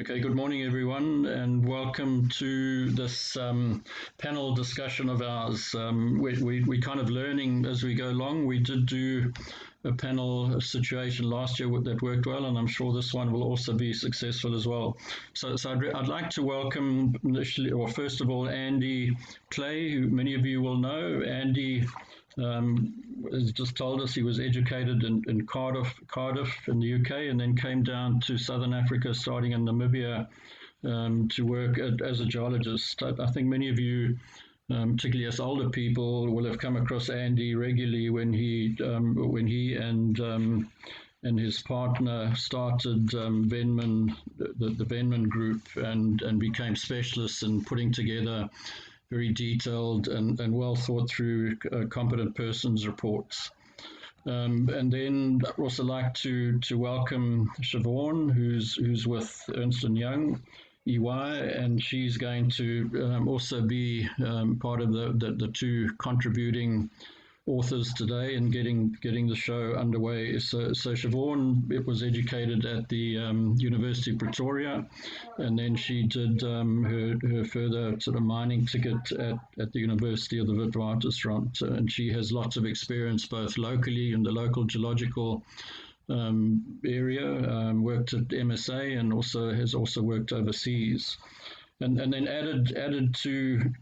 Okay, good morning, everyone, and welcome to this panel discussion of ours. We're kind of learning as we go along. We did do a panel situation last year that worked well, and I'm sure this one will also be successful as well. So I'd like to welcome initially, or first of all, Andy Clay, who many of you will know. Andy has just told us he was educated in Cardiff in the UK, and then came down to Southern Africa, starting in Namibia, to work as a geologist. I think many of you, particularly as older people, will have come across Andy regularly when he and his partner started Venman, the Venman Group, and became specialists in putting together very detailed and well thought through competent persons reports. And then I'd also like to welcome Siobhan, who's with Ernst & Young, EY, and she's going to also be part of the two contributing authors today and getting the show underway. So Siobhan was educated at the University of Pretoria, and then she did her further sort of mining ticket at the University of the Witwatersrand, and she has lots of experience both locally in the local geological area, worked at MSA, and has also worked overseas. And then added to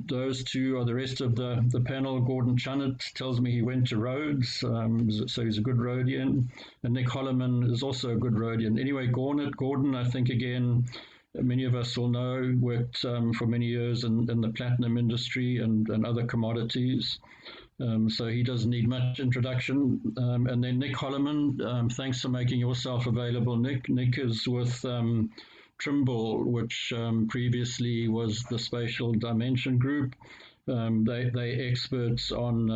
those two are the rest of the panel. Gordon Chunnett tells me he went to Rhodes, so he's a good Rhodian. And Nick Holloman is also a good Rhodian. Anyway, Gordon, I think again, many of us will know, worked for many years in the platinum industry and other commodities. So he doesn't need much introduction. And then Nick Holloman, thanks for making yourself available, Nick. Nick is with Trimble, which previously was the Spatial Dimension Group. They're experts on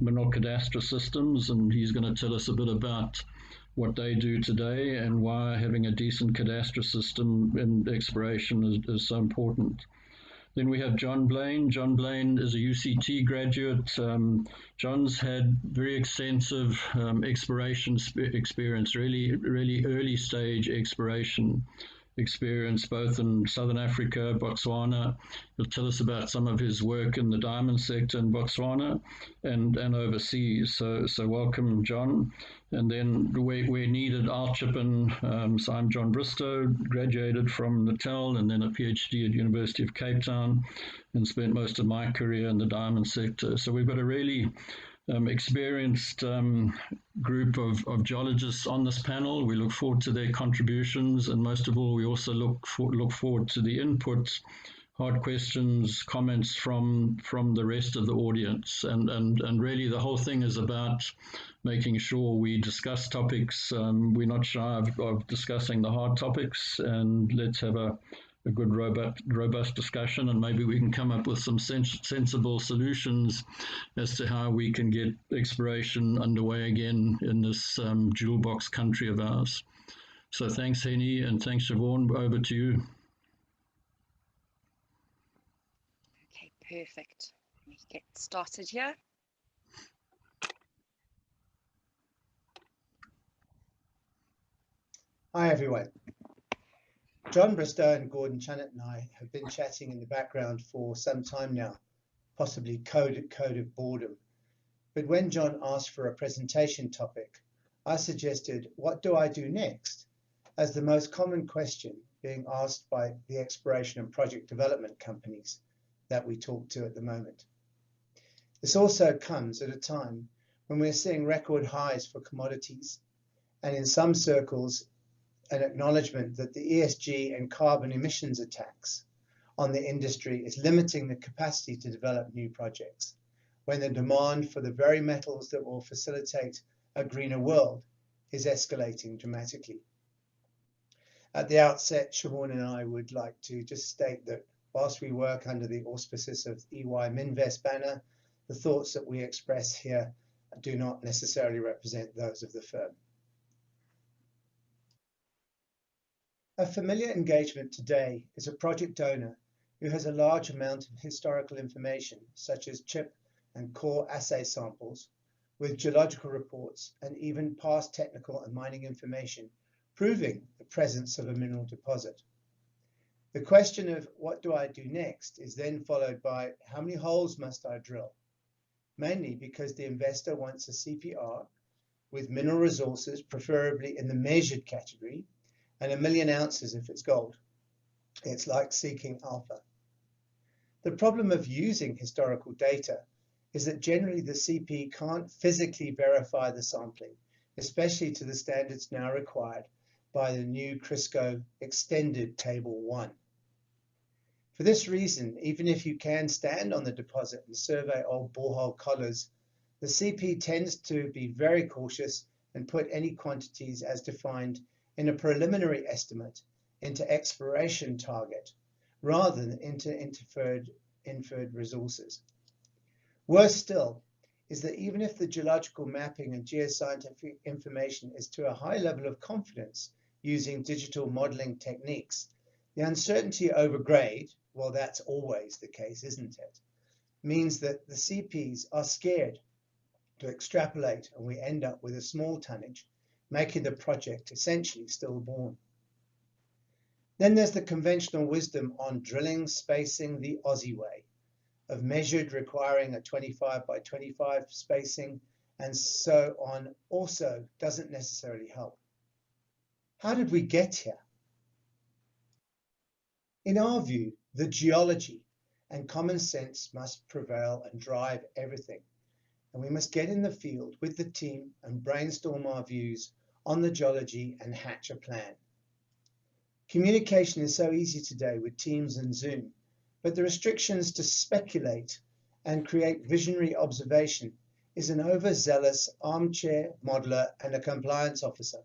mineral cadastral systems, and he's going to tell us a bit about what they do today and why having a decent cadastral system in exploration is so important. Then we have John Blaine. John Blaine is a UCT graduate. John's had very extensive exploration experience, really early stage exploration experience, both in Southern Africa, Botswana. He'll tell us about some of his work in the diamond sector in Botswana and overseas. So welcome, John. And then where needed, I'll chip in. So I'm John Bristow, graduated from Natal and then a PhD at University of Cape Town, and spent most of my career in the diamond sector. So we've got a really experienced group of geologists on this panel. We look forward to their contributions, and most of all, we also look forward to the inputs, hard questions, comments from the rest of the audience. And really, the whole thing is about making sure we discuss topics. We're not shy of discussing the hard topics, and let's have a good robust discussion, and maybe we can come up with some sensible solutions as to how we can get exploration underway again in this jewel box country of ours. So thanks, Henny, and thanks, Siobhan. Over to you. Okay, perfect. Let me get started here. Hi, everyone. John Bristow and Gordon Chunnett and I have been chatting in the background for some time now, possibly code of boredom. But when John asked for a presentation topic, I suggested, what do I do next? As the most common question being asked by the exploration and project development companies that we talk to at the moment. This also comes at a time when we're seeing record highs for commodities, and in some circles, an acknowledgement that the ESG and carbon emissions attacks on the industry is limiting the capacity to develop new projects, when the demand for the very metals that will facilitate a greener world is escalating dramatically. At the outset, Siobhan and I would like to just state that whilst we work under the auspices of EY Minvest banner, the thoughts that we express here do not necessarily represent those of the firm. A familiar engagement today is a project owner who has a large amount of historical information, such as chip and core assay samples, with geological reports and even past technical and mining information proving the presence of a mineral deposit. The question of what do I do next is then followed by how many holes must I drill? Mainly because the investor wants a CPR with mineral resources, preferably in the measured category, and 1 million ounces if it's gold. It's like seeking alpha. The problem of using historical data is that generally the CP can't physically verify the sampling, especially to the standards now required by the new CRISCO Extended Table 1. For this reason, even if you can stand on the deposit and survey old borehole collars, the CP tends to be very cautious and put any quantities as defined in a preliminary estimate into exploration target rather than into inferred resources. Worse still is that even if the geological mapping and geoscientific information is to a high level of confidence using digital modeling techniques, the uncertainty over grade, well, that's always the case, isn't it, means that the CPs are scared to extrapolate and we end up with a small tonnage, making the project essentially stillborn. Then there's the conventional wisdom on drilling spacing the Aussie way, of measured requiring a 25 by 25 spacing and so on also doesn't necessarily help. How did we get here? In our view, the geology and common sense must prevail and drive everything. And we must get in the field with the team and brainstorm our views on the geology and hatch a plan. Communication is so easy today with Teams and Zoom, but the restrictions to speculate and create visionary observation is an overzealous armchair modeler and a compliance officer.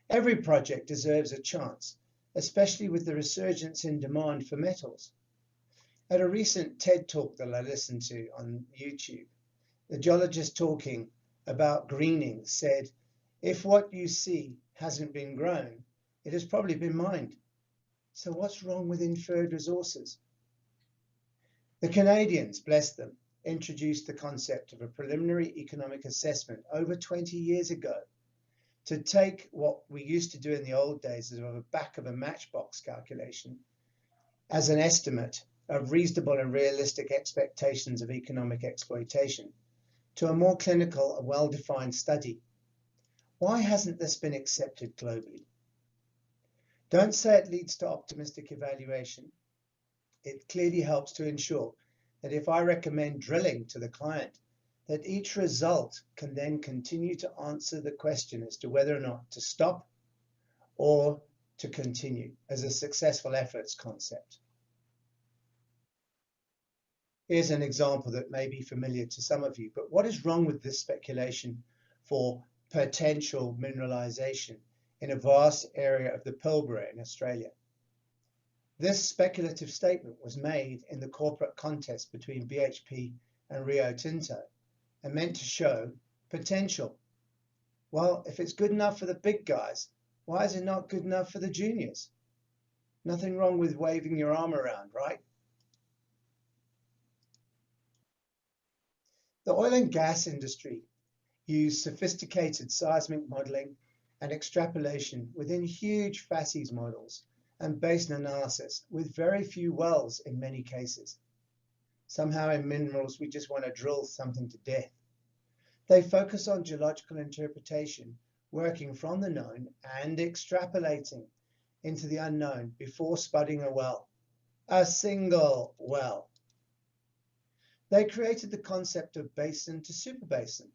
Every project deserves a chance, especially with the resurgence in demand for metals. At a recent TED talk that I listened to on YouTube, the geologist talking about greening said, if what you see hasn't been grown, it has probably been mined. So what's wrong with inferred resources? The Canadians, bless them, introduced the concept of a preliminary economic assessment over 20 years ago to take what we used to do in the old days as a back of a matchbox calculation as an estimate of reasonable and realistic expectations of economic exploitation to a more clinical and well-defined study. Why hasn't this been accepted globally? Don't say it leads to optimistic evaluation. It clearly helps to ensure that if I recommend drilling to the client, that each result can then continue to answer the question as to whether or not to stop or to continue as a successful efforts concept. Here's an example that may be familiar to some of you, but what is wrong with this speculation for potential mineralization in a vast area of the Pilbara in Australia? This speculative statement was made in the corporate contest between BHP and Rio Tinto and meant to show potential. Well, if it's good enough for the big guys, why is it not good enough for the juniors? Nothing wrong with waving your arm around, right? The oil and gas industry used sophisticated seismic modeling and extrapolation within huge facies models and basin analysis with very few wells in many cases. Somehow in minerals, we just want to drill something to death. They focus on geological interpretation, working from the known and extrapolating into the unknown before spudding a well, a single well. They created the concept of basin to superbasin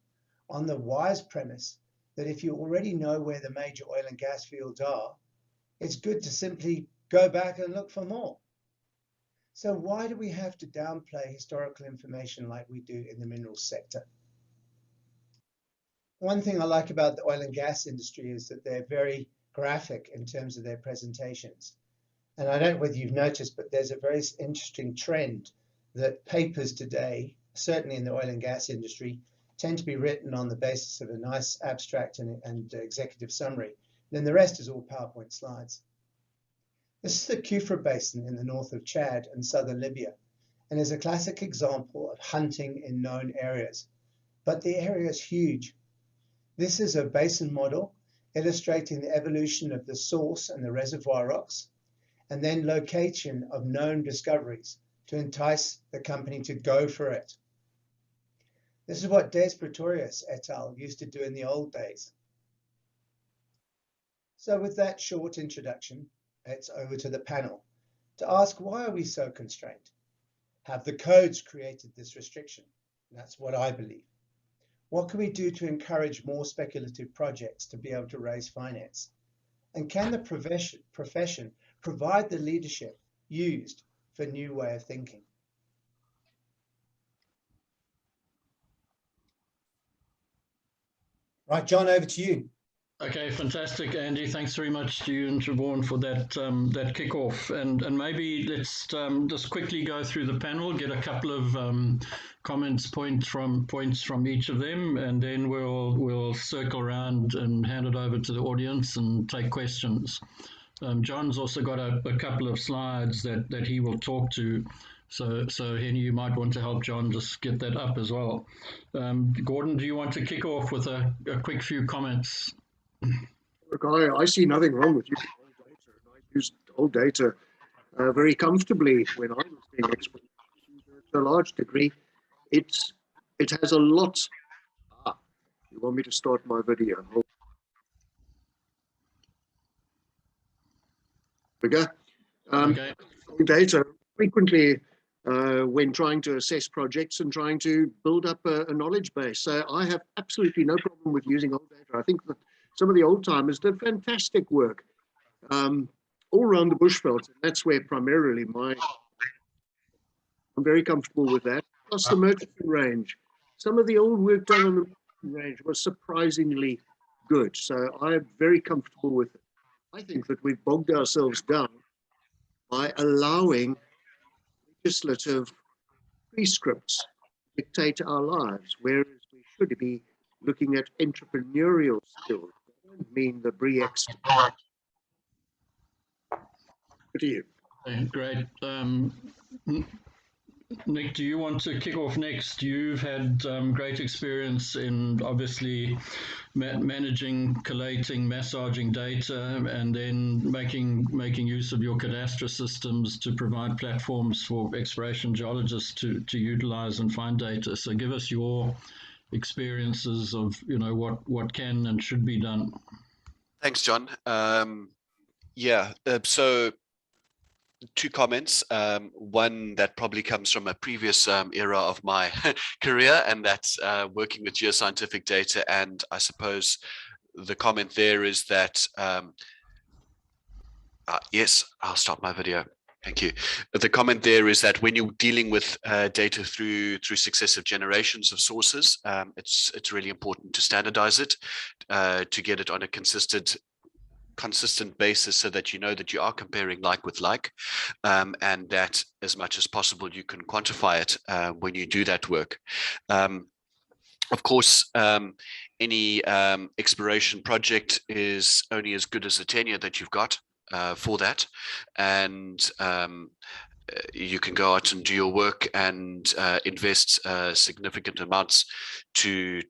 on the wise premise that if you already know where the major oil and gas fields are, it's good to simply go back and look for more. So why do we have to downplay historical information like we do in the minerals sector? One thing I like about the oil and gas industry is that they're very graphic in terms of their presentations. And I don't know whether you've noticed, but there's a very interesting trend that papers today, certainly in the oil and gas industry, tend to be written on the basis of a nice abstract and executive summary. Then the rest is all PowerPoint slides. This is the Kufra Basin in the north of Chad and southern Libya, and is a classic example of hunting in known areas. But the area is huge. This is a basin model illustrating the evolution of the source and the reservoir rocks, and then location of known discoveries to entice the company to go for it. This is what Des Pretorius et al. Used to do in the old days. So with that short introduction, it's over to the panel to ask, why are we so constrained? Have the codes created this restriction? That's what I believe. What can we do to encourage more speculative projects to be able to raise finance? And can the profession provide the leadership used for a new way of thinking? Right, John, over to you. Okay, fantastic, Andy. Thanks very much to you and Siobhan for that that kickoff. And maybe let's just quickly go through the panel, get a couple of points from each of them, and then we'll circle around and hand it over to the audience and take questions. John's also got a couple of slides that he will talk to. So Henny, you might want to help John just get that up as well. Gordon, do you want to kick off with a quick few comments? Look, I see nothing wrong with using old data, and I used old data very comfortably when I was being expert. To a large degree, it has a lot. You want me to start my video? Okay. Data frequently when trying to assess projects and trying to build up a knowledge base. So I have absolutely no problem with using old data. I think that some of the old timers did fantastic work all around the bushveld. And that's where primarily I'm very comfortable with that. Plus the Murchison range. Some of the old work done on the Murchison range was surprisingly good. So I'm very comfortable with it. I think that we've bogged ourselves down by allowing legislative prescripts dictate our lives, whereas we should be looking at entrepreneurial skills. I don't mean the BRIEX. What do you? Great. Nick, do you want to kick off next? You've had great experience in obviously managing, collating, massaging data, and then making use of your cadastral systems to provide platforms for exploration geologists to utilize and find data. So give us your experiences of what can and should be done. Thanks, John. So two comments. One that probably comes from a previous era of my career, and that's working with geoscientific data. And I suppose the comment there is that, yes, I'll stop my video. Thank you. The comment there is that when you're dealing with data through successive generations of sources, it's really important to standardize it, to get it on a consistent basis, so that you know that you are comparing like with like, and that as much as possible you can quantify it when you do that work. Of course, any exploration project is only as good as the tenure that you've got for that, and you can go out and do your work and invest significant amounts to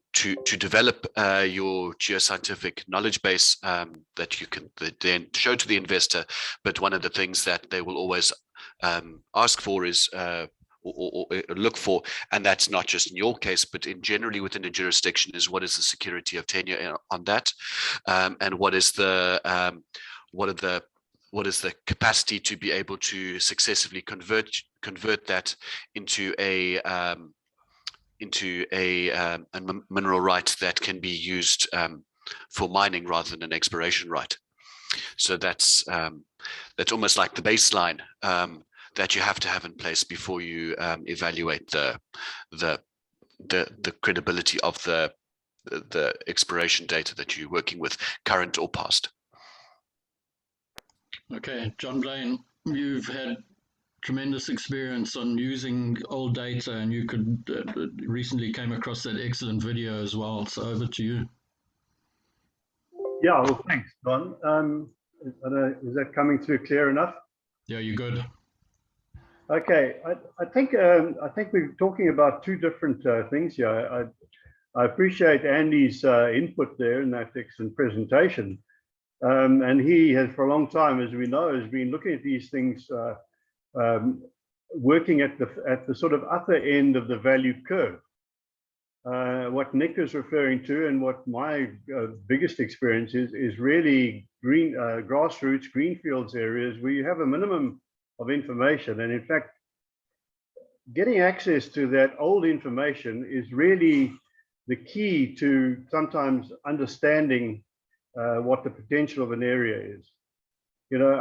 develop your geoscientific knowledge base that you can then show to the investor. But one of the things that they will always ask for is or look for, and that's not just in your case, but in generally within a jurisdiction, is what is the security of tenure on that, and what is the capacity to be able to successively convert that into a mineral right that can be used for mining rather than an exploration right. So that's almost like the baseline that you have to have in place before you evaluate the credibility of the exploration data that you're working with, current or past. Okay, John Blaine, you've had tremendous experience on using old data, and you could recently came across that excellent video as well. So over to you. Yeah, well, thanks, Don. Is that coming through clear enough? Yeah, you're good. Okay, I think we're talking about two different things here. I appreciate Andy's input there in that excellent presentation. And he has, for a long time, as we know, has been looking at these things, working at the sort of upper end of the value curve. What Nick is referring to, and what my biggest experience is really grassroots, greenfields areas where you have a minimum of information. And in fact, getting access to that old information is really the key to sometimes understanding what the potential of an area is. You know,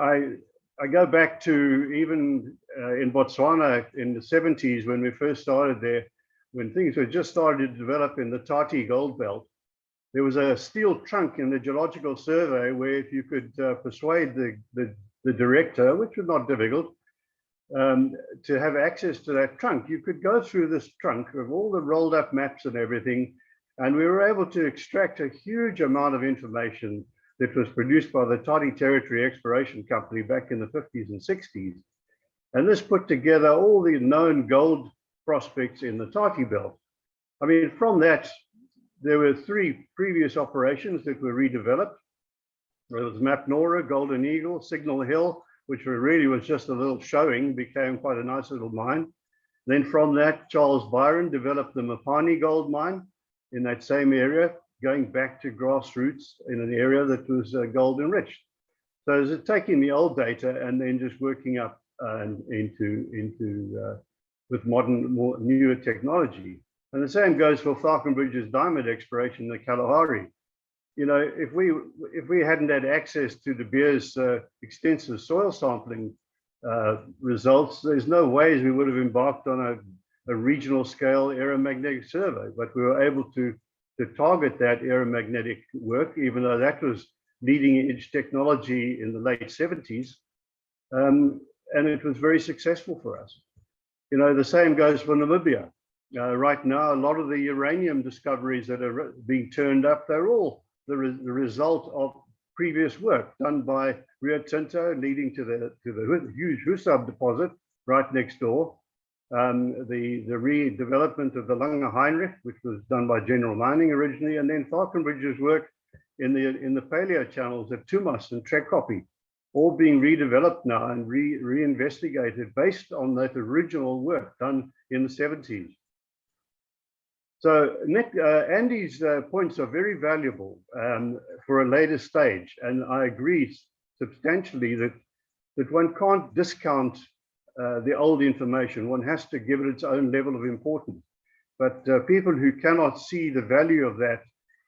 I go back to even in Botswana in the 70s when we first started there, when things were just started to develop in the Tati gold belt. There was a steel trunk in the geological survey where if you could persuade the director, which was not difficult, to have access to that trunk, you could go through this trunk with all the rolled up maps and everything, and we were able to extract a huge amount of information that was produced by the Tati Territory Exploration Company back in the 50s and 60s. And this put together all the known gold prospects in the Tati belt. I mean, from that, there were 3 previous operations that were redeveloped. There was Map Nora, Golden Eagle, Signal Hill, which really was just a little showing, became quite a nice little mine. Then from that, Charles Byron developed the Mapani gold mine in that same area, going back to grassroots in an area that was gold enriched. So is it taking the old data and then just working up with modern, newer technology? And the same goes for Falconbridge's diamond exploration in the Kalahari. You know, if we hadn't had access to De Beers extensive soil sampling results, there's no ways we would have embarked on a regional scale aeromagnetic survey, but we were able to target that aeromagnetic work, even though that was leading edge technology in the late 70s. And it was very successful for us. You know, the same goes for Namibia. Right now, a lot of the uranium discoveries that are being turned up, they're all the result of previous work done by Rio Tinto, leading to the huge Husab deposit right next door. The redevelopment of the Langer Heinrich, which was done by General Mining originally, and then Falconbridge's work in the paleo channels at Tumas and Trekopi, all being redeveloped now and reinvestigated based on that original work done in the 70s. So Nick, Andy's points are very valuable for a later stage, and I agree substantially that one can't discount the old information. One has to give it its own level of importance. But people who cannot see the value of that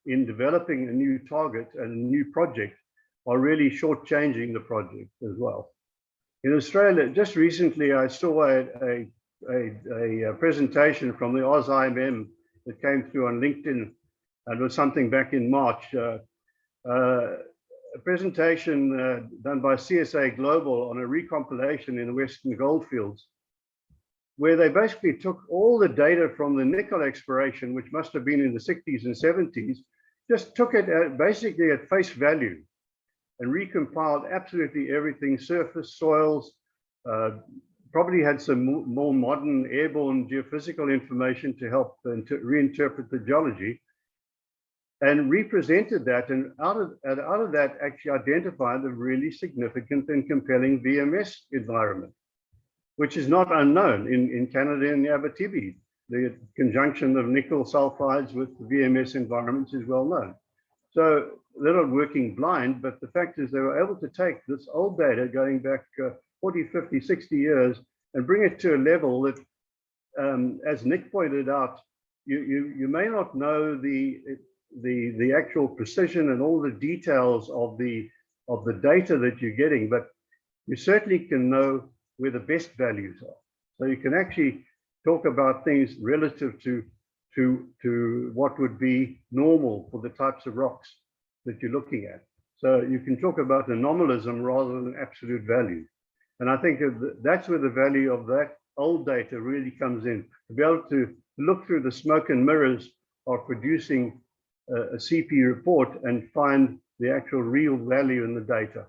in developing a new target and a new project are really shortchanging the project as well. In Australia, just recently, I saw a presentation from the AusIMM that came through on LinkedIn, and was something back in March. A presentation done by CSA Global on a recompilation in the Western Goldfields, where they basically took all the data from the nickel exploration, which must have been in the 60s and 70s, just took it basically at face value and recompiled absolutely everything: surface, soils, probably had some more modern airborne geophysical information to help reinterpret the geology, and represented that, and out of that actually identified a really significant and compelling VMS environment, which is not unknown in Canada and the Abitibi. The conjunction of nickel sulfides with VMS environments is well known. So they're not working blind, but the fact is they were able to take this old data going back 40, 50, 60 years and bring it to a level that, as Nick pointed out, you may not know the actual precision and all the details of the data that you're getting, but you certainly can know where the best values are. So you can actually talk about things relative to what would be normal for the types of rocks that you're looking at. So you can talk about anomalism rather than absolute value. And I think that's where the value of that old data really comes in, to be able to look through the smoke and mirrors of producing a CP report and find the actual real value in the data.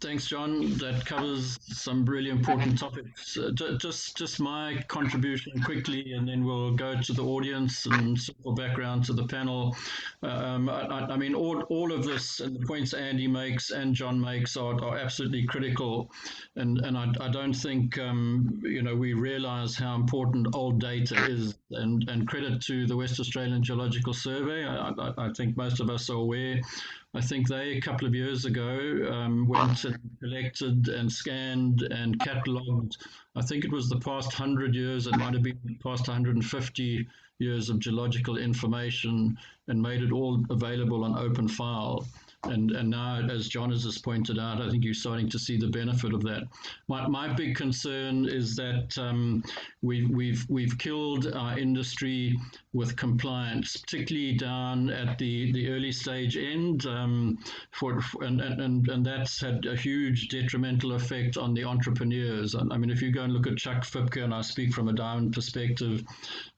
Thanks, John. That covers some really important topics. Just my contribution quickly, and then we'll go to the audience and simple background to the panel. I mean, all of this and the points Andy makes and John makes are absolutely critical, and I don't think we realise how important old data is. And credit to the West Australian Geological Survey. I think most of us are aware. I think they, a couple of years ago, went and collected and scanned and catalogued, I think it was the past 100 years, it might have been the past 150 years of geological information, and made it all available on open file. And now, as John has just pointed out, I think you're starting to see the benefit of that. My big concern is that we've killed our industry with compliance, particularly down at the early stage end, and that's had a huge detrimental effect on the entrepreneurs. I mean, if you go and look at Chuck Fipke, and I speak from a diamond perspective,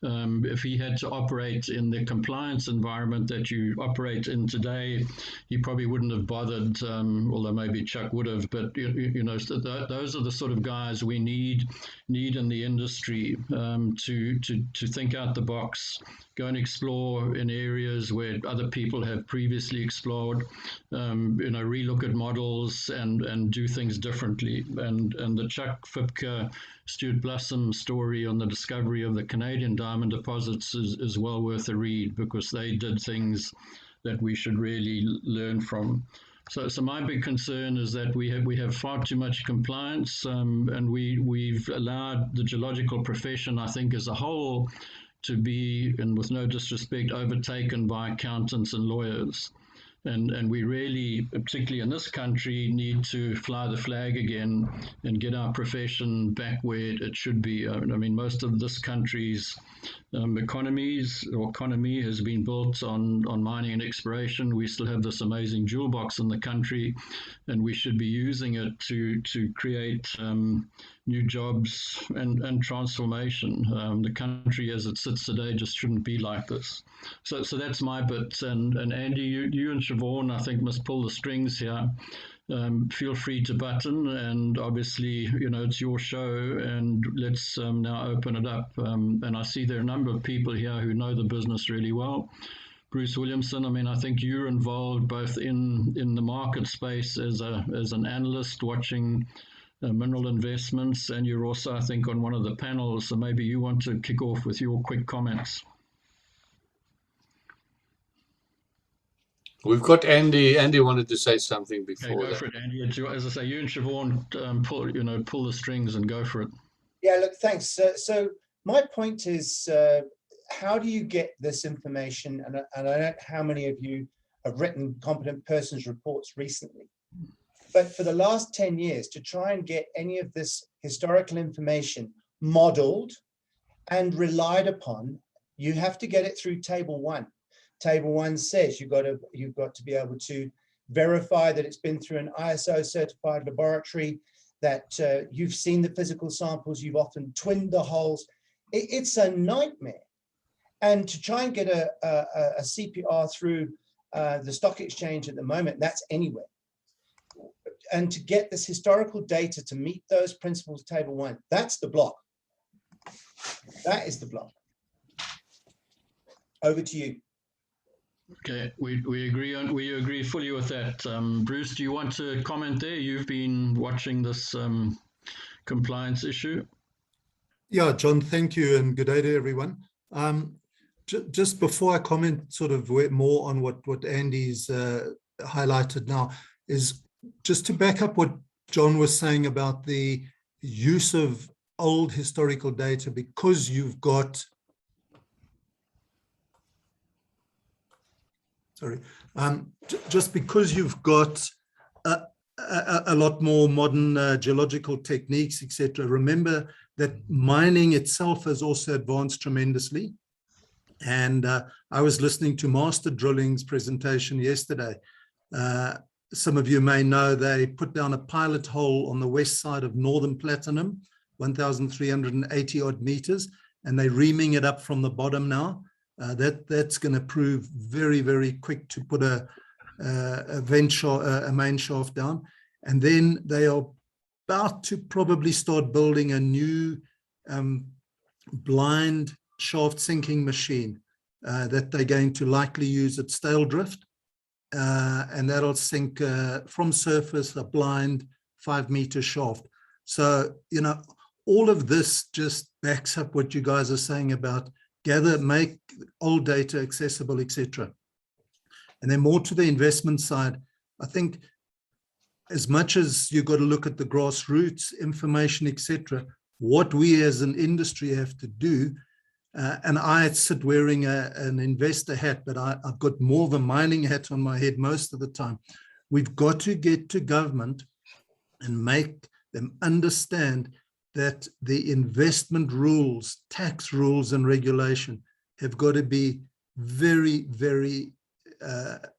if he had to operate in the compliance environment that you operate in today, he probably wouldn't have bothered, although maybe Chuck would have. But those are the sort of guys we need in the industry to think out the box, go and explore in areas where other people have previously explored, relook at models and do things differently. And the Chuck Fipke, Stuart Blossom story on the discovery of the Canadian diamond deposits is well worth a read, because they did things that we should really learn from. So my big concern is that we have far too much compliance, and we've allowed the geological profession, I think, as a whole, to be, and with no disrespect, overtaken by accountants and lawyers. And we really, particularly in this country, need to fly the flag again and get our profession back where it should be. I mean, most of this country's economy has been built on mining and exploration. We still have this amazing jewel box in the country, and we should be using it to create new jobs and transformation. The country as it sits today just shouldn't be like this. So that's my bit. And Andy, you and Siobhan, I think, must pull the strings here. Feel free to button, and obviously, it's your show, and let's now open it up. And I see there are a number of people here who know the business really well. Bruce Williamson, I mean, I think you're involved both in the market space as an analyst watching mineral investments, and you're also, I think, on one of the panels. So maybe you want to kick off with your quick comments. We've got Andy. Andy wanted to say something before go for it, Andy. As I say, you and Siobhan pull the strings and go for it. Yeah, look, thanks. So my point is, how do you get this information? And I don't know how many of you have written competent persons reports recently, but for the last 10 years, to try and get any of this historical information modeled and relied upon, you have to get it through Table 1. Table 1 says you've got to be able to verify that it's been through an ISO certified laboratory, that you've seen the physical samples, you've often twinned the holes. It's a nightmare. And to try and get a CPR through the stock exchange at the moment, that's anywhere. And to get this historical data to meet those principles, Table 1, that's the block. That is the block. Over to you. Okay, we agree fully with that. Bruce, do you want to comment there? You've been watching this compliance issue. Yeah, John, thank you, and good day to everyone. Just before I comment sort of more on what Andy's highlighted now, is just to back up what John was saying about the use of old historical data, because you've got just because you've got a lot more modern geological techniques, etc. Remember that mining itself has also advanced tremendously. And I was listening to Master Drilling's presentation yesterday. Some of you may know they put down a pilot hole on the west side of Northern Platinum, 1,380 odd meters, and they're reaming it up from the bottom now. That's going to prove very, very quick to put a main shaft down. And then they are about to probably start building a new blind shaft sinking machine that they're going to likely use at stale drift. And that'll sink from surface a blind 5-meter shaft. So, you know, all of this just backs up what you guys are saying about make old data accessible, etc. And then more to the investment side, I think as much as you've got to look at the grassroots information, etc., what we as an industry have to do, and I sit wearing an investor hat, but I've got more of a mining hat on my head most of the time. We've got to get to government and make them understand that the investment rules, tax rules and regulation have got to be very, very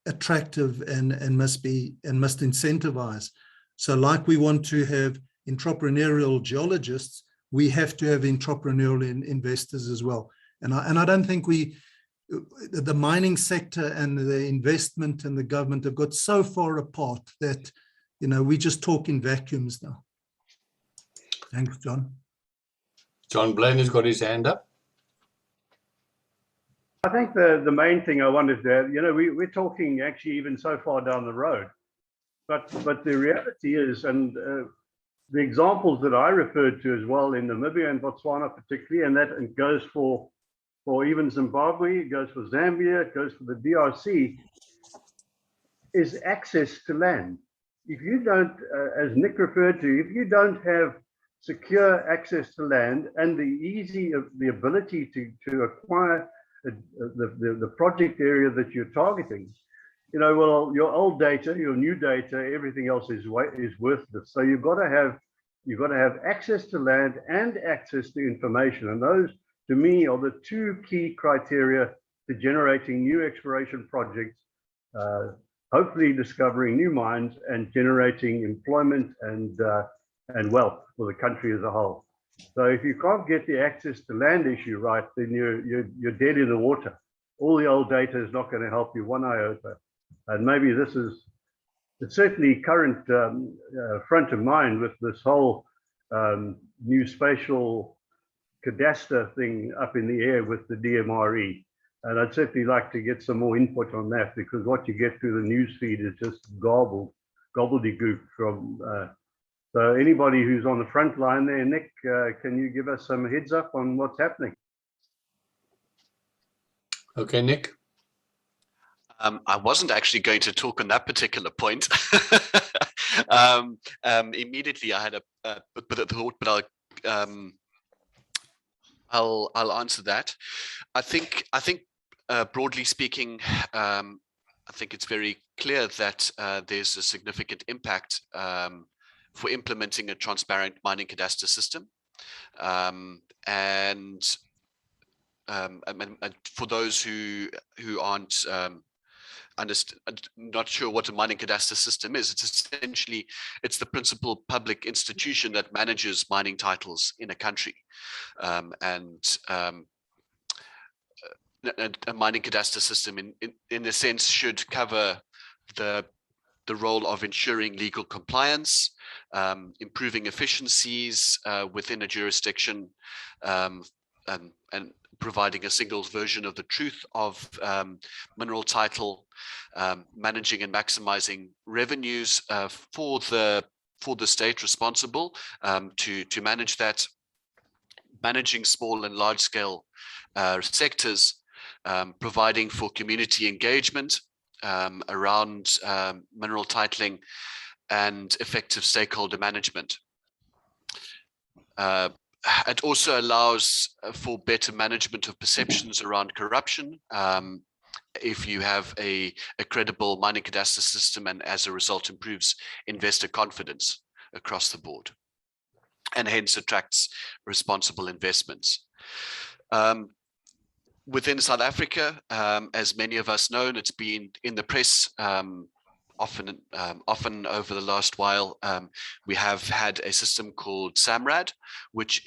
attractive and must incentivize. So like we want to have entrepreneurial geologists, we have to have entrepreneurial investors as well. And I don't think the mining sector and the investment and the government have got so far apart that, you know, we just talk in vacuums now. Thanks, John. John Blaine has got his hand up. I think the main thing I wanted to add, you know, we're talking actually even so far down the road, but the reality is, and the examples that I referred to as well in Namibia and Botswana particularly, and that it goes for even Zimbabwe, it goes for Zambia, it goes for the DRC, is access to land. If you don't, as Nick referred to, if you don't have secure access to land and the ability to acquire the project area that you're targeting, you know, well, your old data, your new data, everything else is worthless. So you've got to have access to land and access to information, and those, to me, are the two key criteria to generating new exploration projects, hopefully discovering new mines and generating employment and wealth for the country as a whole. So if you can't get the access to land issue right, then you're dead in the water. All the old data is not going to help you one iota. And maybe it's certainly current front of mind with this whole new spatial cadastre thing up in the air with the DMRE. And I'd certainly like to get some more input on that, because what you get through the news feed is just gobbledygook from. So anybody who's on the front line there, Nick, can you give us some heads up on what's happening? Okay, Nick. I wasn't actually going to talk on that particular point. Immediately, I had a thought, but I'll answer that. I think broadly speaking, I think it's very clear that there's a significant impact for implementing a transparent mining cadastre system, and for those who aren't not sure what a mining cadastre system is, it's the principal public institution that manages mining titles in a country, and a mining cadastre system in a sense should cover the role of ensuring legal compliance, improving efficiencies within a jurisdiction, and providing a single version of the truth of mineral title, managing and maximizing revenues for the state responsible to manage that, managing small and large scale sectors, providing for community engagement around mineral titling and effective stakeholder management. It also allows for better management of perceptions around corruption if you have a credible mining cadastre system, and as a result improves investor confidence across the board, and hence attracts responsible investments. Within South Africa, as many of us know, and it's been in the press often over the last while, we have had a system called SAMRAD, which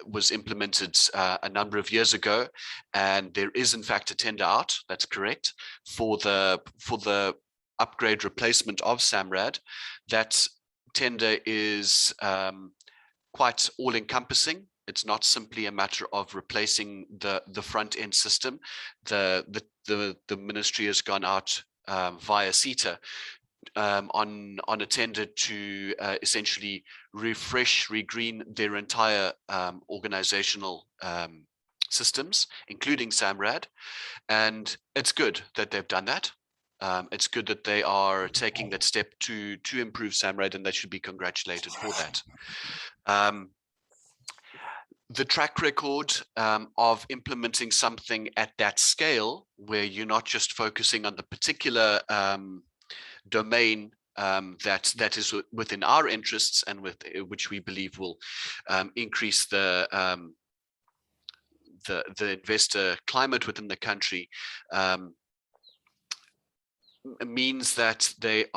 was implemented a number of years ago, and there is in fact a tender out. That's correct, for the upgrade replacement of SAMRAD, that tender is quite all-encompassing. It's not simply a matter of replacing the front end system. The ministry has gone out via CETA on a tender to essentially refresh, regreen their entire organizational systems, including SAMRAD. And it's good that they've done that. It's good that they are taking that step to improve SAMRAD, and they should be congratulated for that. The track record of implementing something at that scale, where you're not just focusing on the particular domain that is within our interests and with which we believe will increase the investor climate within the country, means that they've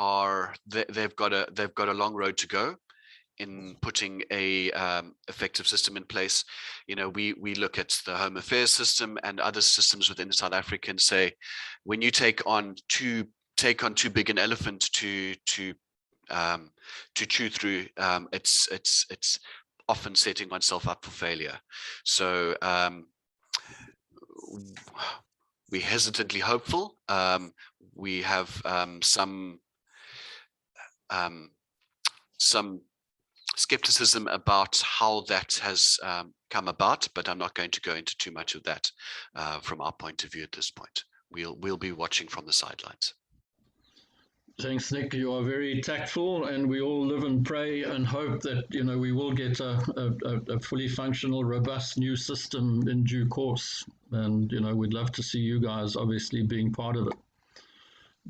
got a long road to go in putting a effective system in place. You know, we look at the Home Affairs system and other systems within South Africa and say, when you take on too big an elephant to chew through, it's often setting oneself up for failure. So we're hesitantly hopeful. We have some skepticism about how that has come about, but I'm not going to go into too much of that from our point of view at this point. We'll be watching from the sidelines. Thanks, Nick. You are very tactful, and we all live and pray and hope that, you know, we will get a fully functional, robust new system in due course. And, you know, we'd love to see you guys obviously being part of it.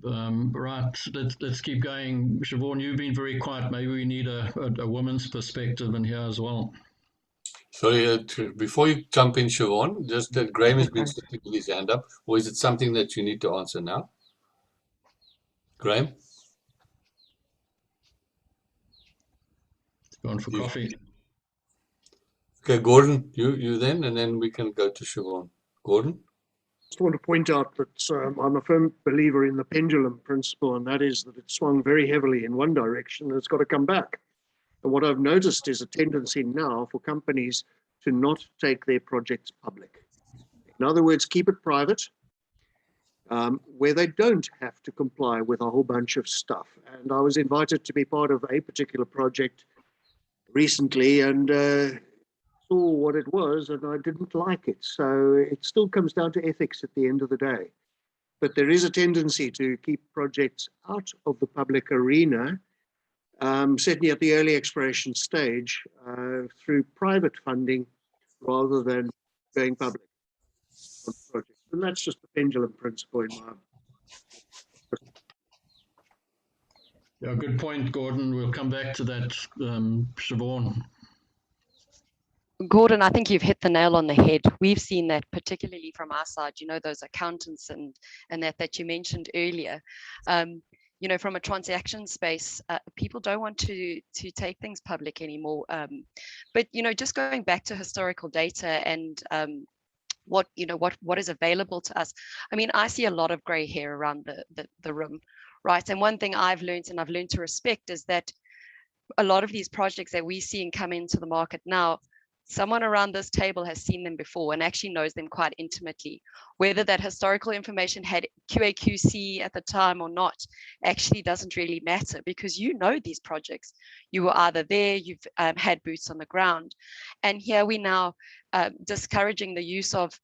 Right, let's keep going. Siobhan, you've been very quiet. Maybe we need a woman's perspective in here as well. Sorry, before you jump in, Siobhan, just that Graham has been sticking his hand up, or is it something that you need to answer now? Graham? Going for coffee. Okay, Gordon, you then, and then we can go to Siobhan. Gordon? Just want to point out that I'm a firm believer in the pendulum principle, and that is that it swung very heavily in one direction and it's got to come back. And what I've noticed is a tendency now for companies to not take their projects public. In other words, keep it private, where they don't have to comply with a whole bunch of stuff. And I was invited to be part of a particular project recently, and saw what it was, and I didn't like it. So it still comes down to ethics at the end of the day. But there is a tendency to keep projects out of the public arena, certainly at the early exploration stage, through private funding rather than going public on projects. And that's just the pendulum principle in my. Yeah, good point, Gordon. We'll come back to that, Siobhan. Gordon, I think you've hit the nail on the head. We've seen that particularly from our side, you know, those accountants and that you mentioned earlier. You know, from a transaction space, people don't want to take things public anymore. But, you know, just going back to historical data and what is available to us. I mean, I see a lot of gray hair around the room, right? And one thing I've learned to respect is that a lot of these projects that we're seeing come into the market now, someone around this table has seen them before and actually knows them quite intimately. Whether that historical information had QA/QC at the time or not actually doesn't really matter, because you know these projects. You were either there, you've had boots on the ground. And here we now discouraging the use of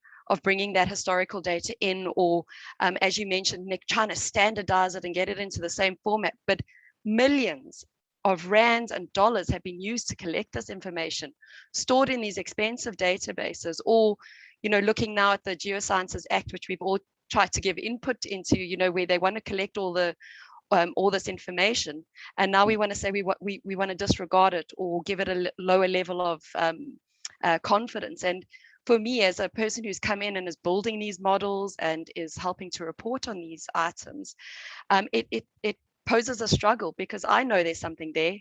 bringing that historical data in, or as you mentioned, Nick, trying to standardize it and get it into the same format. But millions of rands and dollars have been used to collect this information, stored in these expensive databases, or, you know, looking now at the Geoscientists Act, which we've all tried to give input into, you know, where they want to collect all this information. And now we want to say we want to disregard it or give it a lower level of confidence. And for me, as a person who's come in and is building these models and is helping to report on these items, it poses a struggle, because I know there's something there.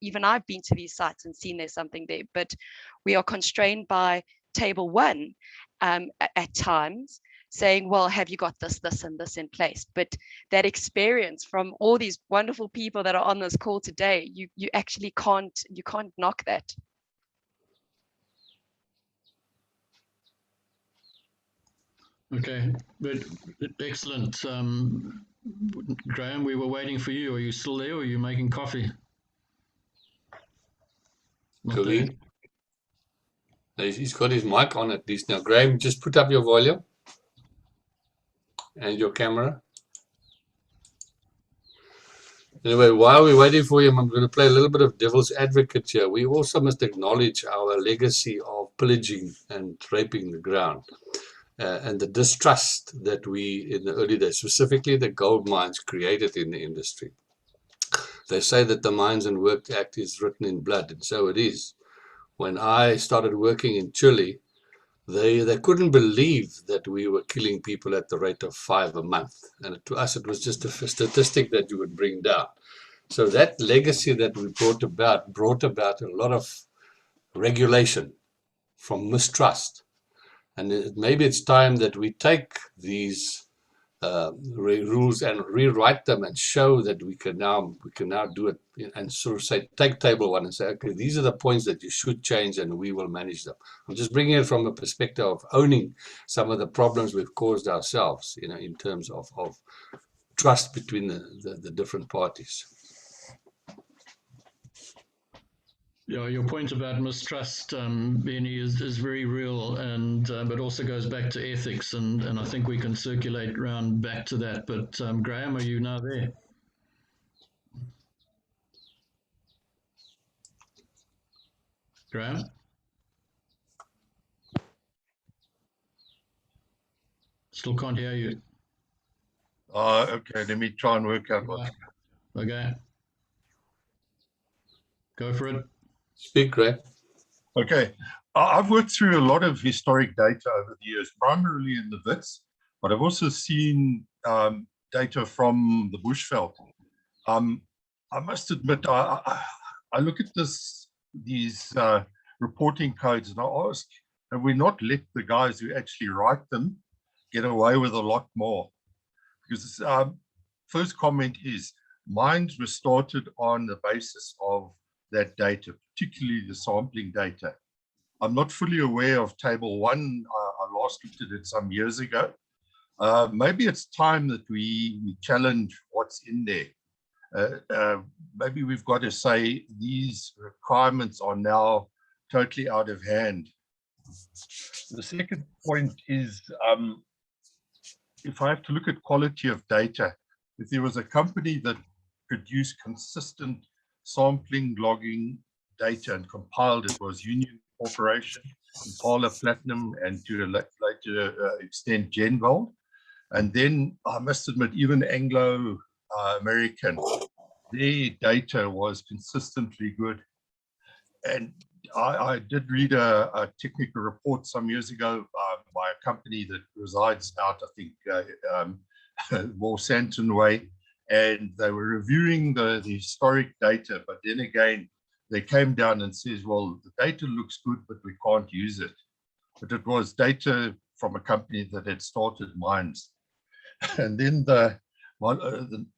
Even I've been to these sites and seen there's something there, but we are constrained by Table 1 at times saying, well, have you got this, this, and this in place? But that experience from all these wonderful people that are on this call today, you actually can't knock that. Okay, but excellent. Graham, we were waiting for you. Are you still there, or are you making coffee? Not there. Colleen? He's got his mic on at least now. Graham, just put up your volume and your camera. Anyway, while we're waiting for him, I'm going to play a little bit of devil's advocate here. We also must acknowledge our legacy of pillaging and raping the ground. And the distrust that we, in the early days, specifically the gold mines, created in the industry. They say that the Mines and Work Act is written in blood, and so it is. When I started working in Chile, they couldn't believe that we were killing people at the rate of 5 a month. And to us, it was just a statistic that you would bring down. So that legacy that we brought about a lot of regulation from mistrust. And maybe it's time that we take these rules and rewrite them and show that we can now do it, and sort of say, take table one and say, okay, these are the points that you should change and we will manage them. I'm just bringing it from a perspective of owning some of the problems we've caused ourselves, in terms of trust between the different parties. Yeah, your point about mistrust, Benny, is very real, and but also goes back to ethics, and I think we can circulate around back to that. But Graham, are you now there? Graham? Still can't hear you. Okay, let me try and work out what. Okay. Go for it. Speak, Greg. Okay, I've worked through a lot of historic data over the years, primarily in the Wits, but I've also seen data from the Bushveld. I must admit, I look at these reporting codes and I ask, have we not let the guys who actually write them get away with a lot more? Because first comment is, mines were started on the basis of that data, particularly the sampling data. I'm not fully aware of table 1. I last looked at it some years ago. Maybe it's time that we challenge what's in there. Maybe we've got to say these requirements are now totally out of hand. The second point is, if I have to look at quality of data, if there was a company that produced consistent sampling, logging data and compiled it, was Union Corporation, Impala Platinum, and to a later extent Genvold. And then I must admit, even Anglo-American, their data was consistently good. And I did read a technical report some years ago by a company that resides out, I think, more Santon way, and they were reviewing the historic data, but then again, they came down and says, well, the data looks good, but we can't use it. But it was data from a company that had started mines. And then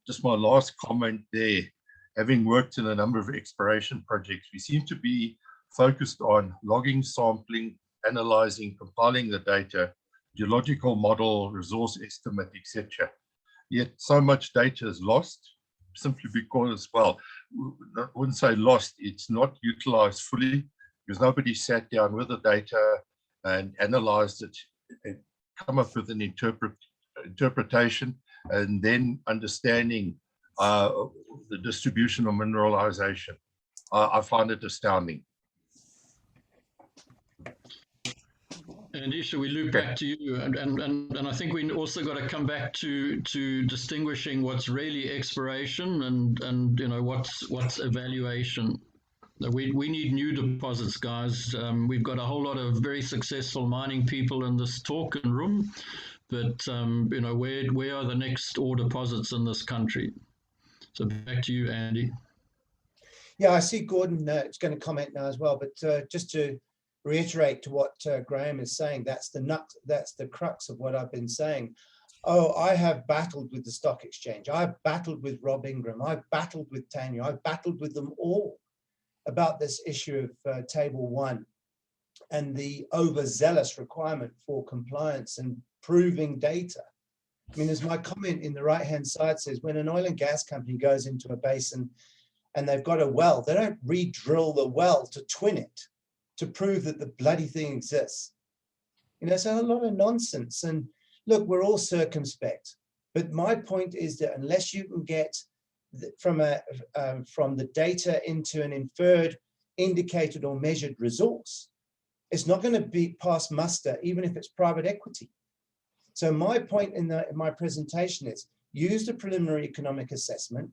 just my last comment there, having worked in a number of exploration projects, we seem to be focused on logging, sampling, analyzing, compiling the data, geological model, resource estimate, etc. Yet so much data is lost simply because, well, I wouldn't say lost, it's not utilized fully because nobody sat down with the data and analyzed it and come up with an interpretation and then understanding the distribution of mineralization. I find it astounding. And Isha, we loop back to you, and I think we also got to come back to distinguishing what's really exploration and what's evaluation. We need new deposits, guys. We've got a whole lot of very successful mining people in this talk and room, but where are the next ore deposits in this country? So back to you, Andy. Yeah, I see Gordon is going to comment now as well, but just to reiterate to what Graham is saying. That's the crux of what I've been saying. Oh, I have battled with the stock exchange. I've battled with Rob Ingram. I've battled with Tanya. I've battled with them all about this issue of Table 1 and the overzealous requirement for compliance and proving data. I mean, as my comment in the right-hand side says, when an oil and gas company goes into a basin and they've got a well, they don't re-drill the well to twin it, to prove that the bloody thing exists. You know, so a lot of nonsense. And look, we're all circumspect. But my point is that unless you can get from the data into an inferred, indicated or measured resource, it's not going to be past muster, even if it's private equity. So my point in my presentation is use the preliminary economic assessment,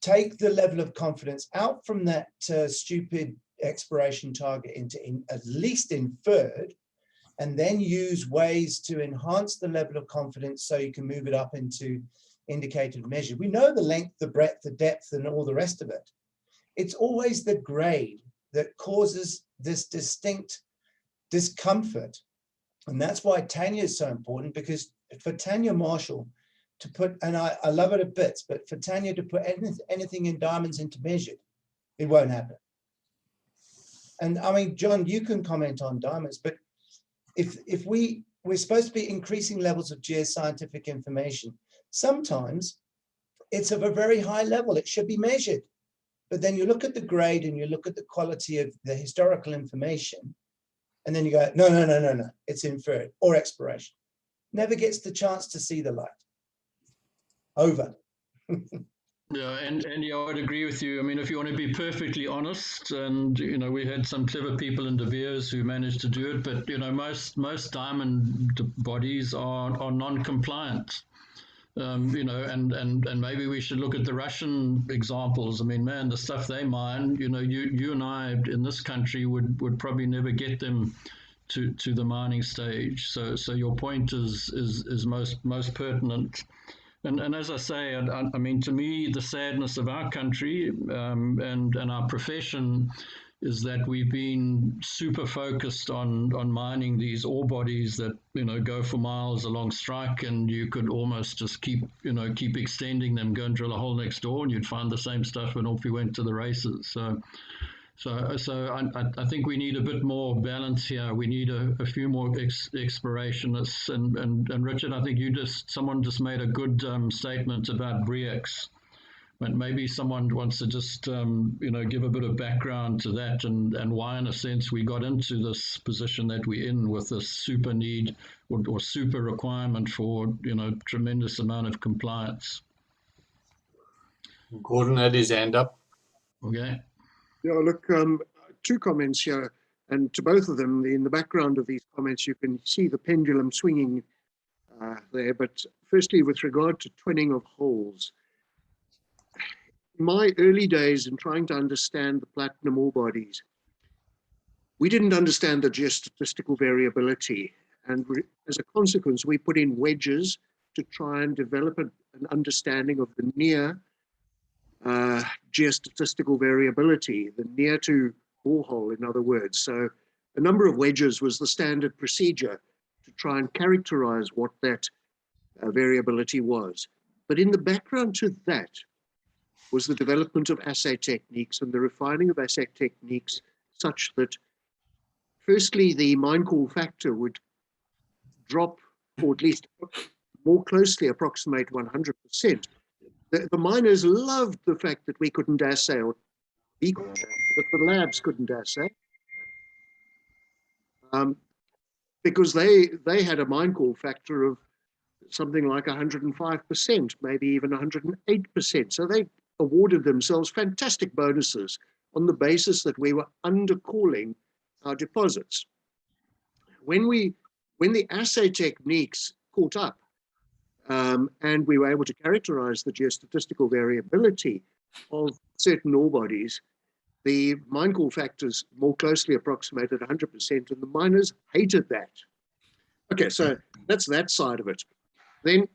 take the level of confidence out from that stupid exploration target into at least inferred, and then use ways to enhance the level of confidence so you can move it up into indicated measure. We know the length, the breadth, the depth, and all the rest of it. It's always the grade that causes this distinct discomfort. And that's why Tanya is so important, because for Tanya Marshall to put, and I love it a bit, but for Tanya to put anything in diamonds into measured, it won't happen. And I mean, John, you can comment on diamonds, but if we're supposed to be increasing levels of geoscientific information, sometimes it's of a very high level, it should be measured. But then you look at the grade and you look at the quality of the historical information, and then you go, no, it's inferred or exploration. Never gets the chance to see the light. Over. Yeah, and yeah, I would agree with you. I mean, if you want to be perfectly honest, and you know, we had some clever people in De Beers who managed to do it, but you know, most diamond bodies are non-compliant. You know, and maybe we should look at the Russian examples. I mean, man, the stuff they mine, you know, you and I in this country would probably never get them to the mining stage. So your point is most pertinent. And as I say, I mean, to me, the sadness of our country and our profession is that we've been super focused on mining these ore bodies that, you know, go for miles along strike, and you could almost just keep extending them, go and drill a hole next door, and you'd find the same stuff when off we went to the races. So I think we need a bit more balance here. We need a few more explorationists. And Richard, I think someone just made a good statement about BRIEX. But maybe someone wants to just give a bit of background to that and why, in a sense, we got into this position that we're in with this super need or super requirement for tremendous amount of compliance. Gordon had his hand up. Okay. Yeah, look, two comments here, and to both of them, in the background of these comments, you can see the pendulum swinging there. But firstly, with regard to twinning of holes, in my early days in trying to understand the platinum ore bodies, we didn't understand the geostatistical variability. And as a consequence, we put in wedges to try and develop an understanding of the near geostatistical variability, the near to borehole, in other words. So a number of wedges was the standard procedure to try and characterize what that variability was. But in the background to that was the development of assay techniques and the refining of assay techniques such that, firstly, the mine call factor would drop, or at least more closely approximate 100%. The miners loved the fact that we couldn't assay, or that the labs couldn't assay, because they had a mine call factor of something like 105%, maybe even 108%. So they awarded themselves fantastic bonuses on the basis that we were undercalling our deposits. When the assay techniques caught up, and we were able to characterize the geostatistical variability of certain ore bodies, the mine call factors more closely approximated 100%, and the miners hated that. Okay, so that's that side of it. Then,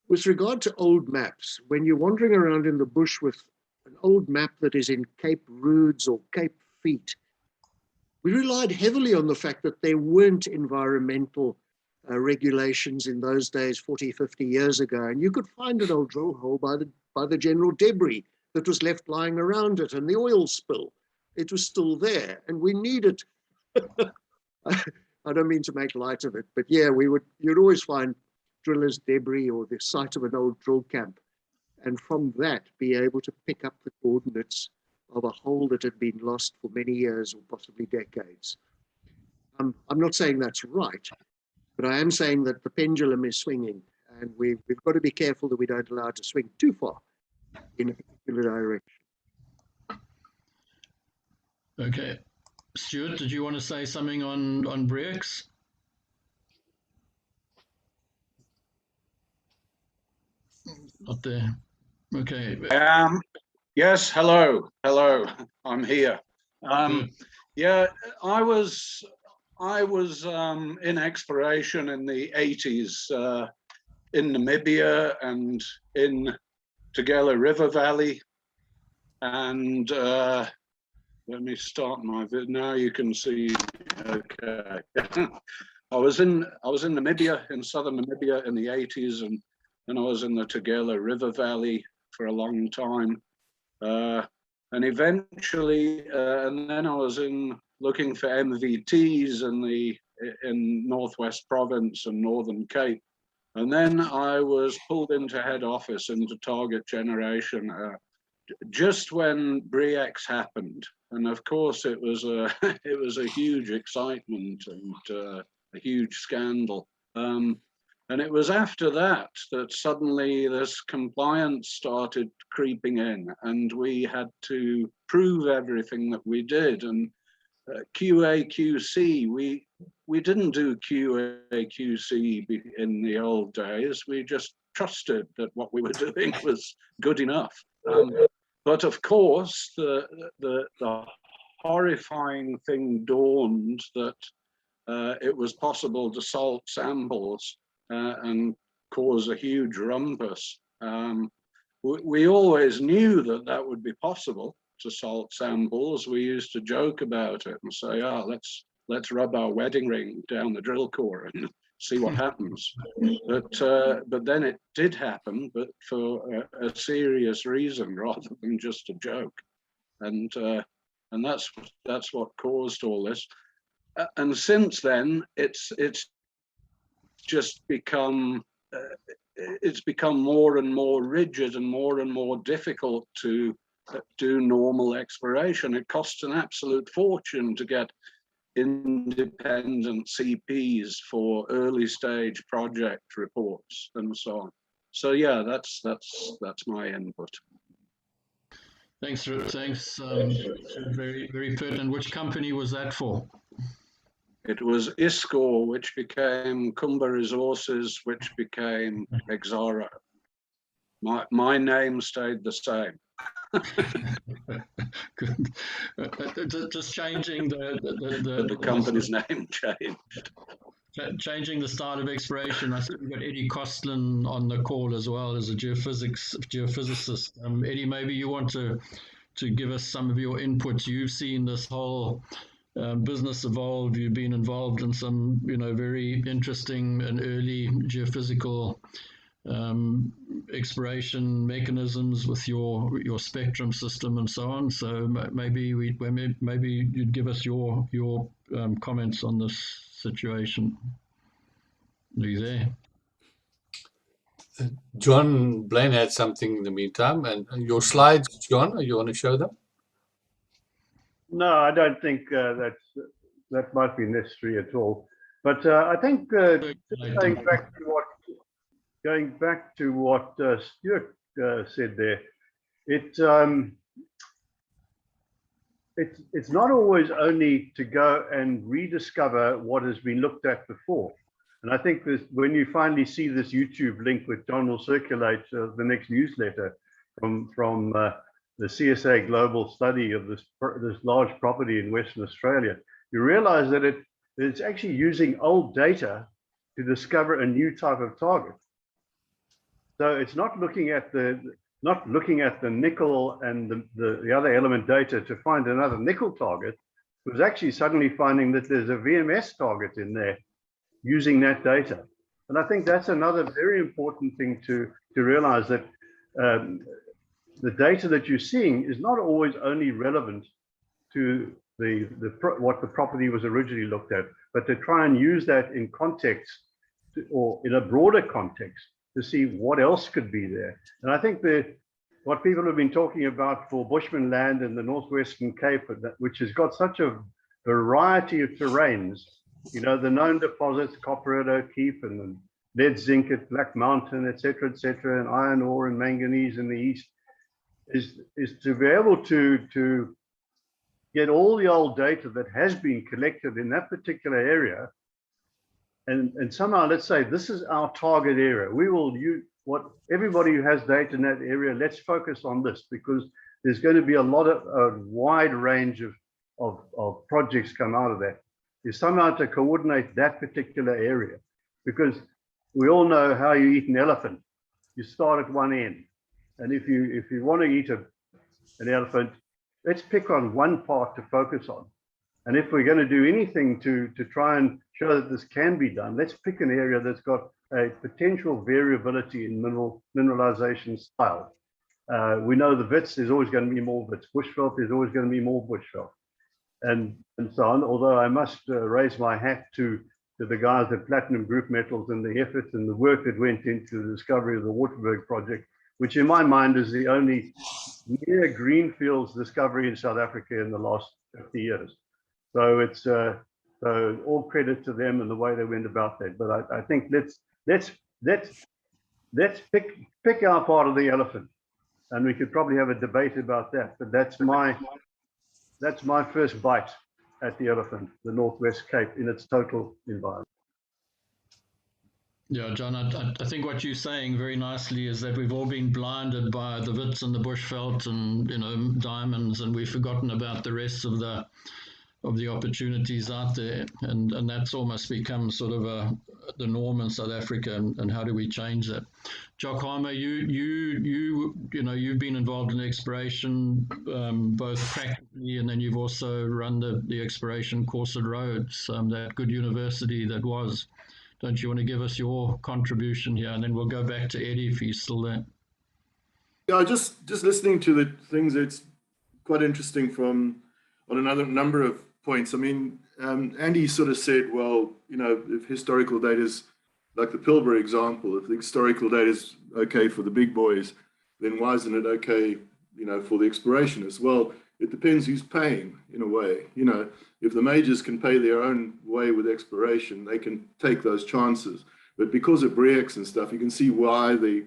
with regard to old maps, when you're wandering around in the bush with an old map that is in Cape Roods or Cape Feet, We relied heavily on the fact that there weren't environmental regulations in those days, 40, 50 years ago, and you could find an old drill hole by the general debris that was left lying around it, and the oil spill. It was still there, and we needed. I don't mean to make light of it, but yeah, you'd always find drillers' debris or the site of an old drill camp, and from that be able to pick up the coordinates of a hole that had been lost for many years or possibly decades. I'm not saying that's right, but I am saying that the pendulum is swinging, and we've got to be careful that we don't allow it to swing too far in a particular direction. Okay. Stuart, did you want to say something on Brix? Not there. Okay. Yes, hello, I'm here. Yeah, I was in exploration in the 80s in Namibia and in Tugela River Valley, and let me start my video. Now you can see. Okay. I was in Namibia, in southern Namibia in the 80s, and I was in the Tugela River Valley for a long time. And eventually, and then I was looking for MVTs in Northwest Province and Northern Cape. And then I was pulled into head office, into target generation, just when BRIEX happened. And of course, it was a huge excitement and a huge scandal. And it was after that suddenly this compliance started creeping in, and we had to prove everything that we did. And QA, QC, we didn't do QA, QC in the old days. We just trusted that what we were doing was good enough. But of course, the horrifying thing dawned that it was possible to salt samples and cause a huge rumpus. We always knew that would be possible to salt samples. We used to joke about it and say, let's rub our wedding ring down the drill core and see what happens. But then it did happen, but for a serious reason rather than just a joke. And that's what caused all this. And since then, it's just become more and more rigid and more difficult to do normal exploration. It costs an absolute fortune to get independent CPs for early stage project reports and so on. So yeah, that's my input. Thanks. Very, very pertinent. Which company was that for? It was ISCOR, which became Kumba Resources, which became Exara. My name stayed the same. Just changing the company's name changed. Changing the style of exploration. I think we've got Eddie Costlin on the call as well as a geophysicist. Eddie, maybe you want to give us some of your input. You've seen this whole business evolve. You've been involved in some, very interesting and early geophysical exploration mechanisms with your spectrum system and so on. So maybe you'd give us your comments on this situation. Are you there? John, Blaine had something in the meantime, and your slides, John, you want to show them? No, I don't think that might be necessary at all. But I think going back to what Stuart said there, it's not always only to go and rediscover what has been looked at before. And I think when you finally see this YouTube link, which John will circulate the next newsletter from the CSA global study of this large property in Western Australia, you realize that it's actually using old data to discover a new type of target. So it's not looking at the nickel and the other element data to find another nickel target. was actually suddenly finding that there's a VMS target in there using that data. And I think that's another very important thing to realize, that the data that you're seeing is not always only relevant to what the property was originally looked at, but to try and use that in context or in a broader context to see what else could be there. And I think what people have been talking about for Bushman land in the Northwestern Cape, which has got such a variety of terrains, you know, the known deposits, copper at O'Keefe and lead zinc at Black Mountain, et cetera, and iron ore and manganese in the east, is to be able to get all the old data that has been collected in that particular area, and somehow let's say this is our target area. We will use what everybody who has data in that area, let's focus on this, because there's going to be a wide range of projects come out of that. Is somehow to coordinate that particular area, because we all know how you eat an elephant. You start at one end, and if you want to eat an elephant, let's pick on one part to focus on. And if we're going to do anything to try and show that this can be done, let's pick an area that's got a potential variability in mineralization style. We know the Wits, there's always going to be more Wits. Bushveld, there's always going to be more Bushveld, and so on. Although I must raise my hat to the guys at Platinum Group Metals and the effort and the work that went into the discovery of the Overberg project, which in my mind is the only near greenfields discovery in South Africa in the last 50 years. So it's so all credit to them and the way they went about that. But I think let's pick our part of the elephant, and we could probably have a debate about that. But that's my first bite at the elephant, the Northwest Cape in its total environment. Yeah, John, I think what you're saying very nicely is that we've all been blinded by the Wits and the Bushveld and, you know, diamonds, and we've forgotten about the rest of the opportunities out there, and that's almost become sort of the norm in South Africa, and how do we change that? Jock Harmer, you know, you've been involved in exploration both practically, and then you've also run the exploration course at Rhodes, that good university that was. Don't you want to give us your contribution here, and then we'll go back to Eddie if he's still there. Yeah, just listening to the things, it's quite interesting on another number of points. I mean, Andy sort of said, well, you know, if historical data is like the Pilbara example, if the historical data is okay for the big boys, then why isn't it okay, you know, for the explorationists? Well, it depends who's paying, in a way. You know, if the majors can pay their own way with exploration, they can take those chances. But because of BRIEX and stuff, you can see why the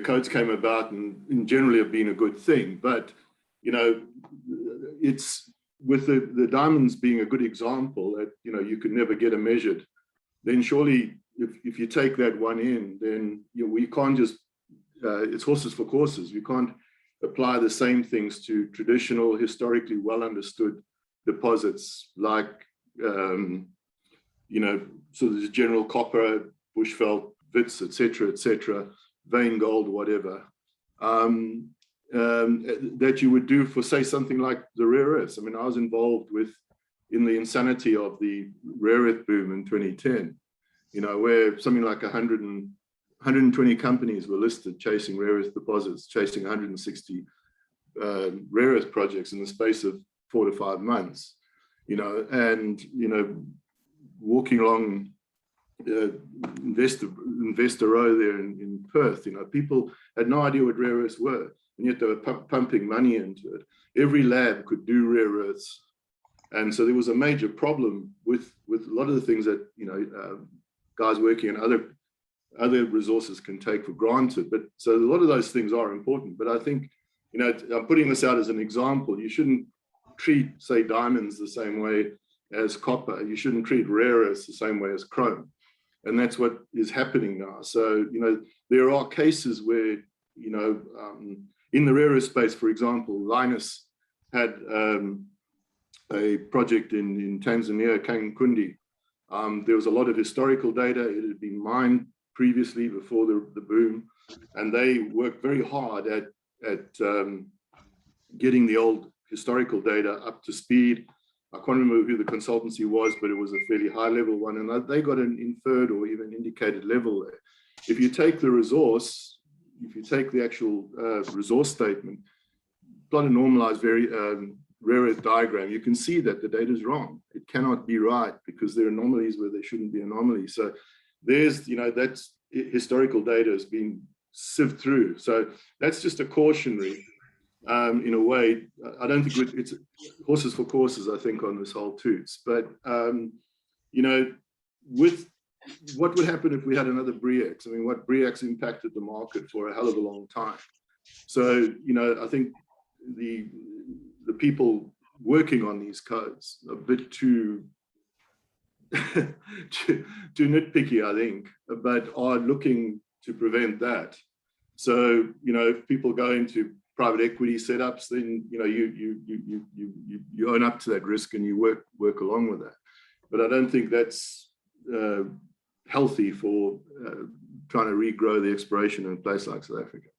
codes came about and generally have been a good thing. But, you know, it's with the diamonds being a good example that, you know, you could never get them measured. Then surely if you take that one in, then we can't just, it's horses for courses. We can't apply the same things to traditional, historically well understood deposits like, you know, sort of the general copper, Bushveld, Wits, etc., vein gold, whatever, that you would do for, say, something like the rare earths. I mean, I was involved in the insanity of the rare earth boom in 2010, you know, where something like 120 companies were listed chasing rare earth deposits, chasing 160 rare earth projects in the space of 4 to 5 months, you know, and, you know, walking along Investor Row there in Perth, you know, people had no idea what rare earths were, and yet they were pumping money into it. Every lab could do rare earths. And so there was a major problem with a lot of the things that, you know, guys working in other resources can take for granted. But so a lot of those things are important. But I think, you know, I'm putting this out as an example. You shouldn't treat, say, diamonds the same way as copper. You shouldn't treat rare earths the same way as chrome. And that's what is happening now. So, you know, there are cases where, you know, in the rare earth space, for example, Linus had a project in Tanzania, Kankundi. There was a lot of historical data. It had been mined previously before the boom, and they worked very hard at getting the old historical data up to speed. I can't remember who the consultancy was, but it was a fairly high level one, and they got an inferred or even indicated level there. If you take the resource, if you take the actual resource statement, plot a normalized rare earth diagram, you can see that the data is wrong. It cannot be right because there are anomalies where there shouldn't be anomalies. So there's, that's historical data has been sieved through. So that's just a cautionary. In a way, I don't think it's horses for courses, I think, on this whole toots. But, with what would happen if we had another BRIEX? I mean, what BRIEX impacted the market for a hell of a long time. So, I think the people working on these codes are a bit too nitpicky, I think, but are looking to prevent that. So, if people go into private equity setups, then you own up to that risk and you work along with that. But I don't think that's healthy for trying to regrow the exploration in a place like South Africa.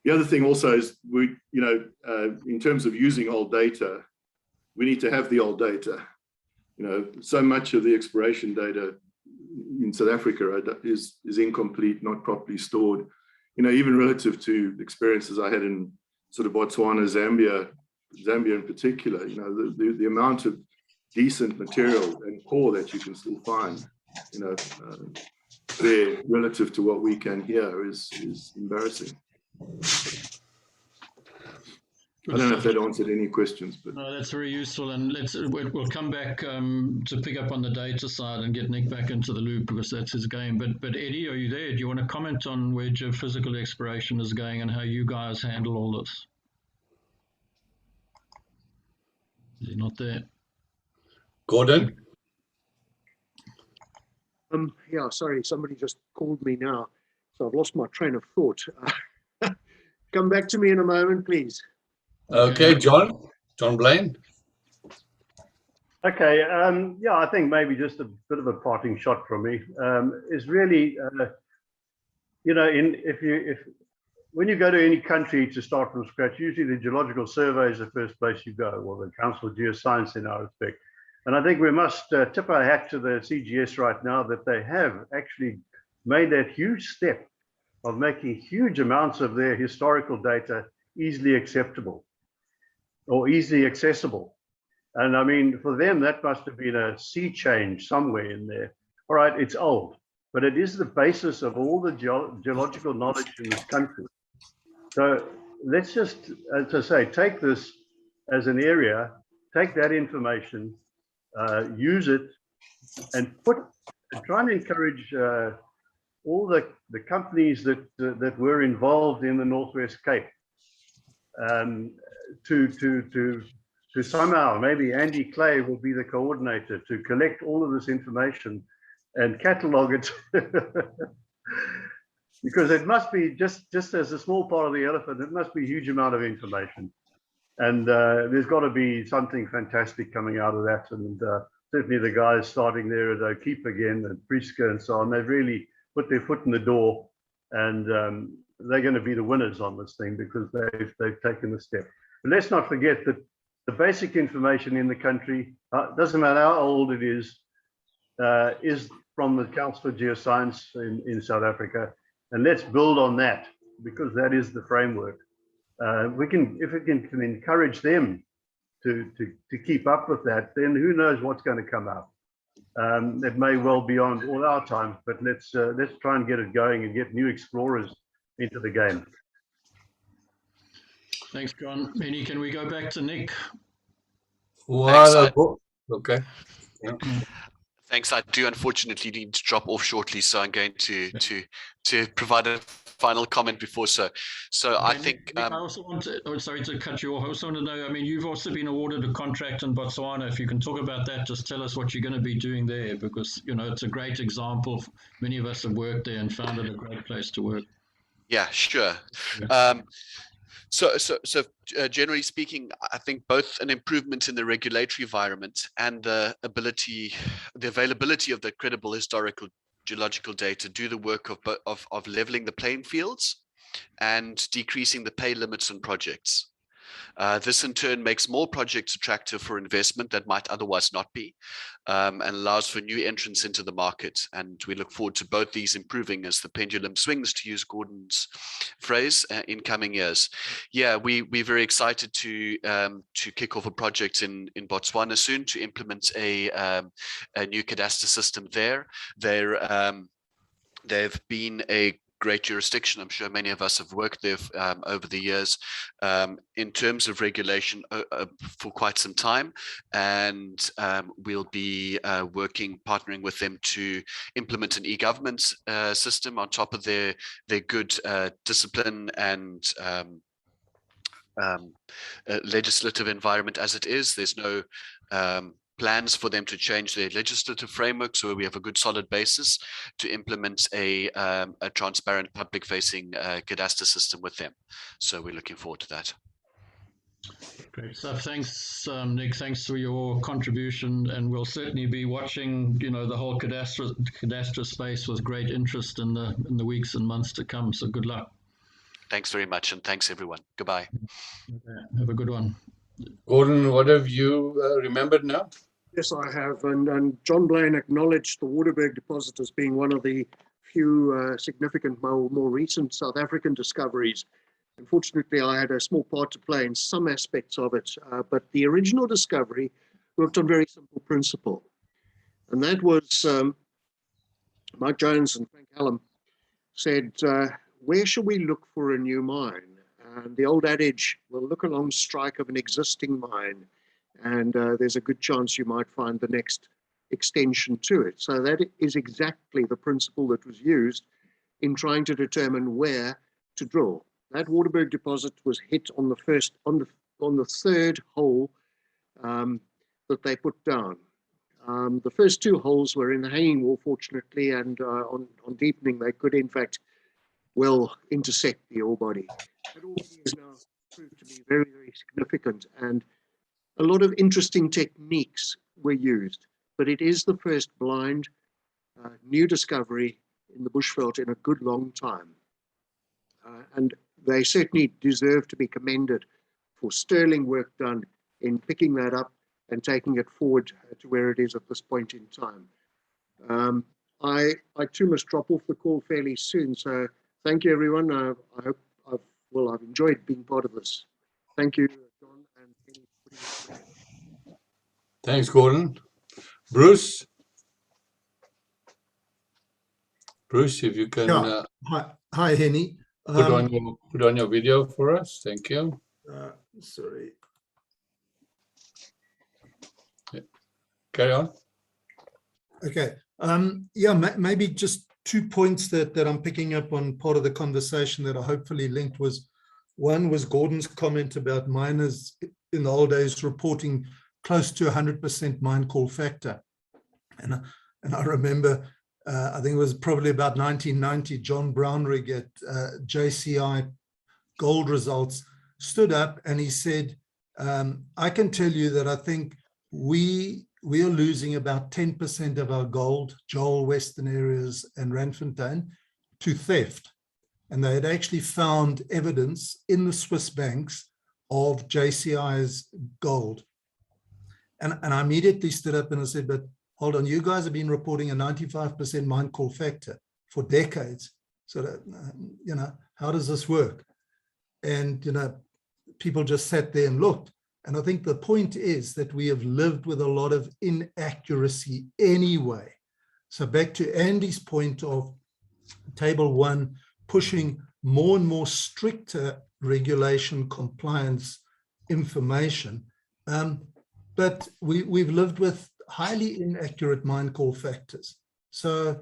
The other thing also is in terms of using old data, we need to have the old data. So much of the exploration data in South Africa is incomplete, not properly stored. Even relative to experiences I had in sort of Botswana, Zambia in particular, the amount of decent material and core that you can still find, there relative to what we can here is embarrassing. I don't know if that answered any questions, but no, that's very useful. And we'll come back to pick up on the data side and get Nick back into the loop because that's his game. But Eddie, are you there? Do you want to comment on where geophysical exploration is going and how you guys handle all this? Is he not there? Gordon? Yeah, sorry, somebody just called me now, so I've lost my train of thought. Come back to me in a moment, please. Okay, John Blaine. Okay, yeah, I think maybe just a bit of a parting shot from me is really, when you go to any country to start from scratch, usually the Geological Survey is the first place you go, or the Council of Geoscience in our respect. And I think we must tip our hat to the CGS right now that they have actually made that huge step of making huge amounts of their historical data easily acceptable or easily accessible. And I mean, for them, that must have been a sea change somewhere in there. All right, it's old, but it is the basis of all the geological knowledge in this country. So let's just, as I say, take this as an area, take that information, use it, and try and encourage all the companies that were involved in the Northwest Cape to somehow, maybe Andy Clay will be the coordinator to collect all of this information and catalog it. Because it must be just as a small part of the elephant, it must be a huge amount of information. And there's got to be something fantastic coming out of that. And certainly the guys starting there at O'Keefe again and Priska and so on, they've really put their foot in the door, and they're going to be the winners on this thing because they've taken the step. But let's not forget that the basic information in the country, doesn't matter how old it is from the Council of Geoscience in South Africa. And let's build on that because that is the framework. If we can encourage them to keep up with that, then who knows what's going to come out. It may well be on all our time, but let's try and get it going and get new explorers into the game. Thanks, John. Penny, can we go back to Nick? Okay. Yeah. Thanks. I do unfortunately need to drop off shortly, so I'm going to provide a final comment before. So I think Nick, I also want to. Sorry to cut you off. I also want to know. I mean, you've also been awarded a contract in Botswana. If you can talk about that, just tell us what you're going to be doing there, because it's a great example. Many of us have worked there and found it a great place to work. Yeah, sure. Yeah. So generally speaking, I think both an improvement in the regulatory environment and the availability of the credible historical geological data do the work of leveling the playing fields and decreasing the pay limits on projects. This in turn makes more projects attractive for investment that might otherwise not be, and allows for new entrants into the market. And we look forward to both these improving as the pendulum swings, to use Gordon's phrase, in coming years. Yeah, we're very excited to kick off a project in Botswana soon to implement a new cadastre system there. They've been a great jurisdiction. I'm sure many of us have worked there over the years in terms of regulation for quite some time, and we'll be partnering with them to implement an e-government system on top of their good discipline and legislative environment as it is. There's no plans for them to change their legislative framework, so we have a good solid basis to implement a transparent public-facing cadastre system with them. So we're looking forward to that. Great stuff. Thanks, Nick. Thanks for your contribution, and we'll certainly be watching, the whole cadastre space with great interest in the weeks and months to come. So good luck. Thanks very much, and thanks everyone. Goodbye. Have a good one. Gordon, what have you remembered now? Yes, I have. And John Blaine acknowledged the Overberg deposit as being one of the few significant, more recent South African discoveries. Unfortunately, I had a small part to play in some aspects of it, but the original discovery worked on a very simple principle. And that was Mike Jones and Frank Hallam said, where should we look for a new mine? And the old adage, we'll look along strike of an existing mine, and there's a good chance you might find the next extension to it. So that is exactly the principle that was used in trying to determine where to drill. That Overberg deposit was hit on the third hole that they put down. The first two holes were in the hanging wall, fortunately, and on deepening they could in fact well intersect the ore body. It all is now proved to be very, very significant, and a lot of interesting techniques were used, but it is the first blind new discovery in the bushveld in a good long time. And they certainly deserve to be commended for sterling work done in picking that up and taking it forward to where it is at this point in time. I too must drop off the call fairly soon, so thank you everyone. I hope I've enjoyed being part of this. Thank you, John and Henny. Thanks, Gordon. Bruce? Bruce, if you can Hi, Henny. put on your video for us. Thank you. Sorry. Yeah. Carry on. Okay. Yeah, maybe just 2 points that I'm picking up on part of the conversation that I hopefully linked was, one was Gordon's comment about miners in the old days reporting close to 100% mine call factor. And I remember, I think it was probably about 1990, John Brownrigg at JCI Gold Results stood up and he said, I can tell you that I think we are losing about 10% of our gold, Joel, Western Areas and Randfontein, to theft. And they had actually found evidence in the Swiss banks of JCI's gold. And I immediately stood up and I said, but hold on, you guys have been reporting a 95% mine call factor for decades. So, that, how does this work? And, people just sat there and looked. And I think the point is that we have lived with a lot of inaccuracy anyway. So back to Andy's point of table 1, pushing more and more stricter regulation compliance information. But we've lived with highly inaccurate mine call factors. So,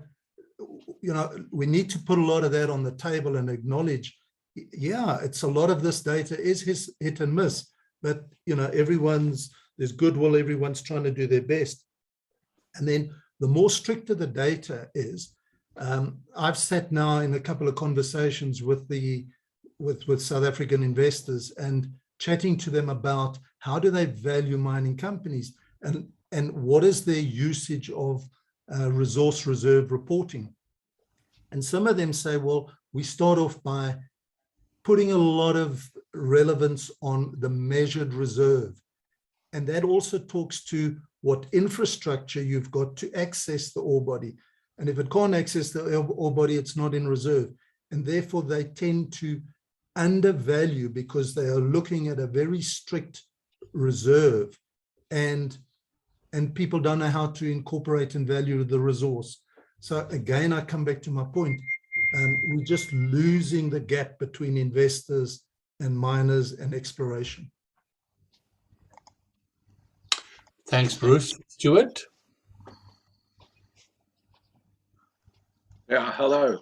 we need to put a lot of that on the table and acknowledge, yeah, it's a lot of this data is hit and miss. But, there's goodwill, everyone's trying to do their best. And then the more stricter the data is, I've sat now in a couple of conversations with South African investors and chatting to them about how do they value mining companies and what is their usage of resource reserve reporting. And some of them say, well, we start off by putting a lot of relevance on the measured reserve. And that also talks to what infrastructure you've got to access the ore body. And if it can't access the ore body, it's not in reserve. And therefore they tend to undervalue because they are looking at a very strict reserve, and people don't know how to incorporate and value the resource. So again, I come back to my point. We're just losing the gap between investors and miners and exploration. Thanks, Bruce. Stuart? Yeah, hello.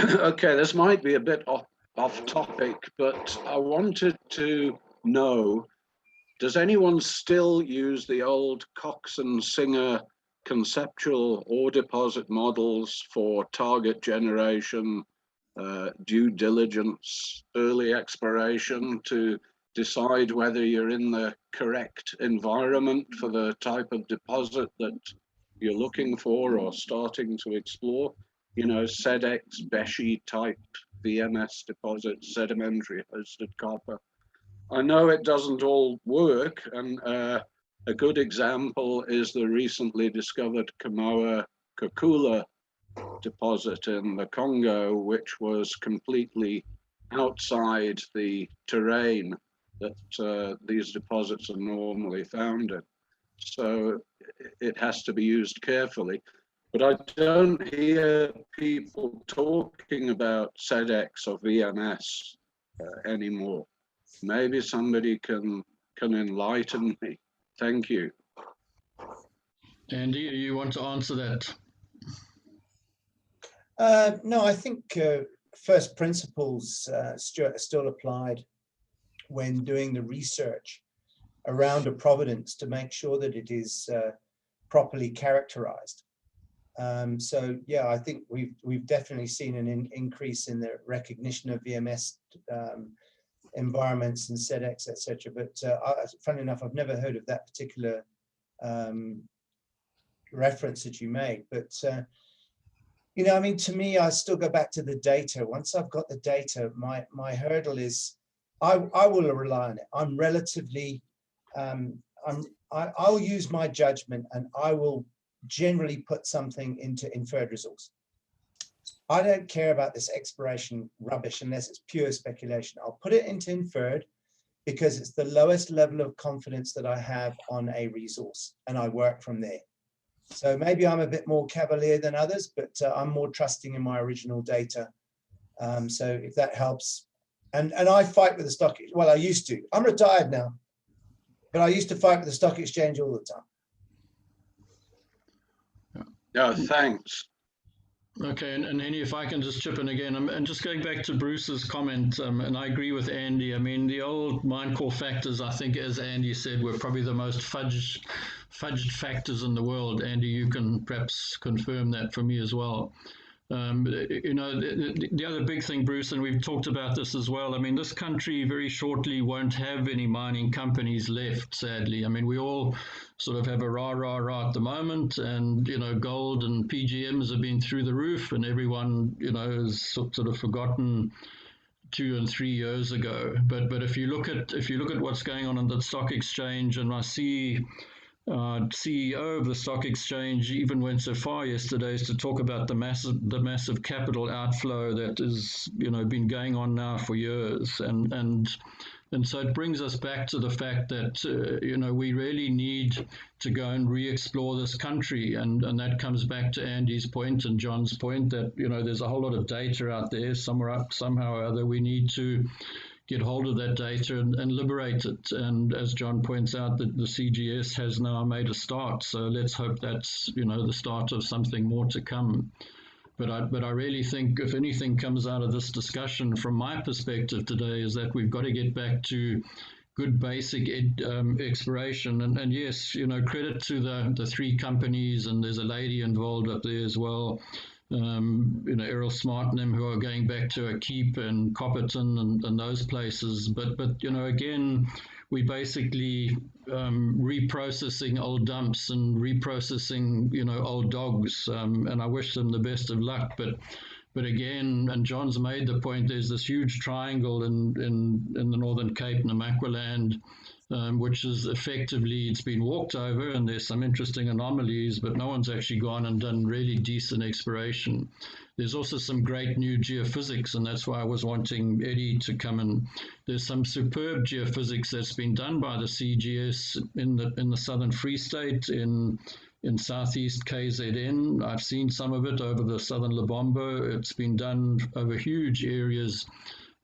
Okay, this might be a bit off topic, but I wanted to know, does anyone still use the old Cox and Singer conceptual ore deposit models for target generation, due diligence, early exploration to decide whether you're in the correct environment for the type of deposit that you're looking for or starting to explore? You know, SEDEX, Beshi type VMS deposits, sedimentary hosted copper. I know it doesn't all work, and a good example is the recently discovered Kamoa-Kakula deposit in the Congo, which was completely outside the terrain that these deposits are normally found in. So it has to be used carefully. But I don't hear people talking about SEDEX or VMS anymore. Maybe somebody can enlighten me. Thank you. Andy, you want to answer that? No, I think first principles still applied when doing the research around a provenance to make sure that it is properly characterized. So yeah, I think we've definitely seen an increase in the recognition of VMS environments and SEDEX, etc. But funny enough, I've never heard of that particular reference that you made. But you know, I mean, to me, I still go back to the data. Once I've got the data, my hurdle is I will rely on it. I'm relatively I'll use my judgment, and I will generally put something into inferred resource. I don't care about this exploration rubbish unless it's pure speculation. I'll put it into inferred because it's the lowest level of confidence that I have on a resource, and I work from there. So maybe I'm a bit more cavalier than others, but I'm more trusting in my original data. So if that helps, and I fight with the stock. Well, I used to. I'm retired now, but I used to fight with the stock exchange all the time. Yeah, thanks. Okay, and Henny, if I can just chip in again, and just going back to Bruce's comment, and I agree with Andy. I mean, the old mine core factors, I think, as Andy said, were probably the most fudged factors in the world. Andy, you can perhaps confirm that for me as well. You know, the other big thing, Bruce, and we've talked about this as well, I mean, this country very shortly won't have any mining companies left, sadly. I mean, we all sort of have a rah at the moment, and, you know, gold and PGMs have been through the roof, and everyone, you know, has sort of forgotten 2 and 3 years ago. But if you look at what's going on the stock exchange, and I see CEO of the stock exchange even went so far yesterday as to talk about the massive capital outflow that is, you know, been going on now for years, and so it brings us back to the fact that you know, we really need to go and re-explore this country, and that comes back to Andy's point and John's point that, you know, there's a whole lot of data out there. Somehow or other we need to get hold of that data and liberate it. And as John points out, that the CGS has now made a start. So let's hope that's, you know, the start of something more to come. But I really think if anything comes out of this discussion from my perspective today is that we've got to get back to good basic exploration. And yes, you know, credit to the 3 companies, and there's a lady involved up there as well. You know, Errol Smartnam, who are going back to a Keep and Copperton and those places. But you know, again, we basically reprocessing old dumps and reprocessing, you know, old dogs. And I wish them the best of luck. But But again, and John's made the point, there's this huge triangle in the Northern Cape, Namaqualand, which is effectively, it's been walked over, and there's some interesting anomalies, but no one's actually gone and done really decent exploration. There's also some great new geophysics, and that's why I was wanting Eddie to come in. There's some superb geophysics that's been done by the CGS in the Southern Free State, in southeast KZN. I've seen some of it over the Southern Lubombo. It's been done over huge areas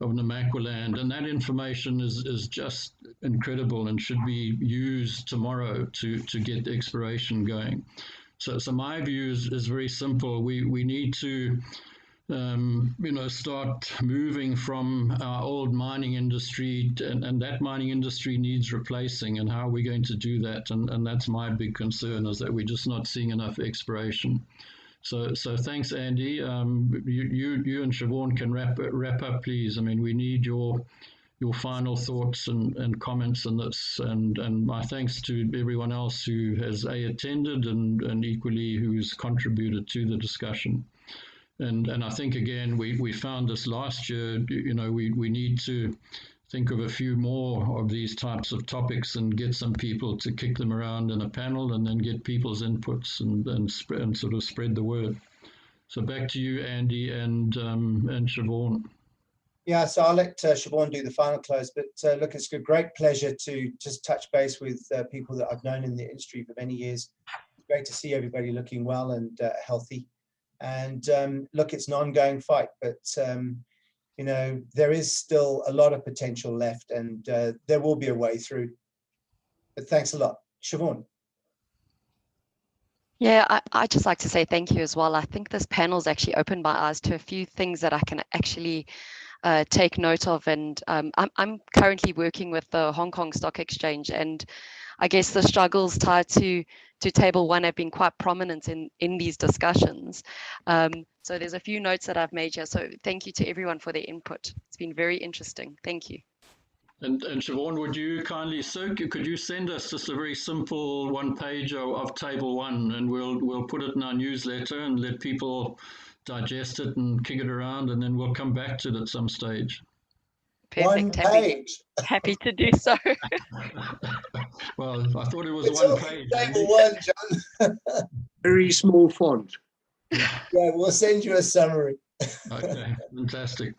of Namaqualand, and that information is just incredible and should be used tomorrow to get the exploration going. So my view is very simple. We need to start moving from our old mining industry, and that mining industry needs replacing, and how are we going to do that? And that's my big concern, is that we're just not seeing enough exploration. So thanks, Andy. You and Siobhan can wrap up, please. I mean, we need your final thoughts and comments on this, and my thanks to everyone else who has attended and equally who's contributed to the discussion. And I think, again, we found this last year, we need to think of a few more of these types of topics and get some people to kick them around in a panel, and then get people's inputs and sort of spread the word. So back to you, Andy and Siobhan. Yeah, so I'll let Siobhan do the final close, but look, it's a great pleasure to just touch base with people that I've known in the industry for many years. It's great to see everybody looking well and healthy. And look, it's an ongoing fight, but there is still a lot of potential left, and there will be a way through. But thanks a lot. Siobhan. Yeah, I'd just like to say thank you as well. I think this panel's actually opened my eyes to a few things that I can actually take note of. And I'm currently working with the Hong Kong Stock Exchange, and I guess the struggles tied to Table 1 have been quite prominent in these discussions. So there's a few notes that I've made here. So thank you to everyone for their input. It's been very interesting. Thank you. And Siobhan, would you kindly, could you send us just a very simple one page of Table 1, and we'll put it in our newsletter and let people digest it and kick it around, and then we'll come back to it at some stage. Perfect. One page. Happy to do so. Well, I thought it was It's one all page. Table 1, John. Very small font. Yeah, we'll send you a summary. Okay, fantastic.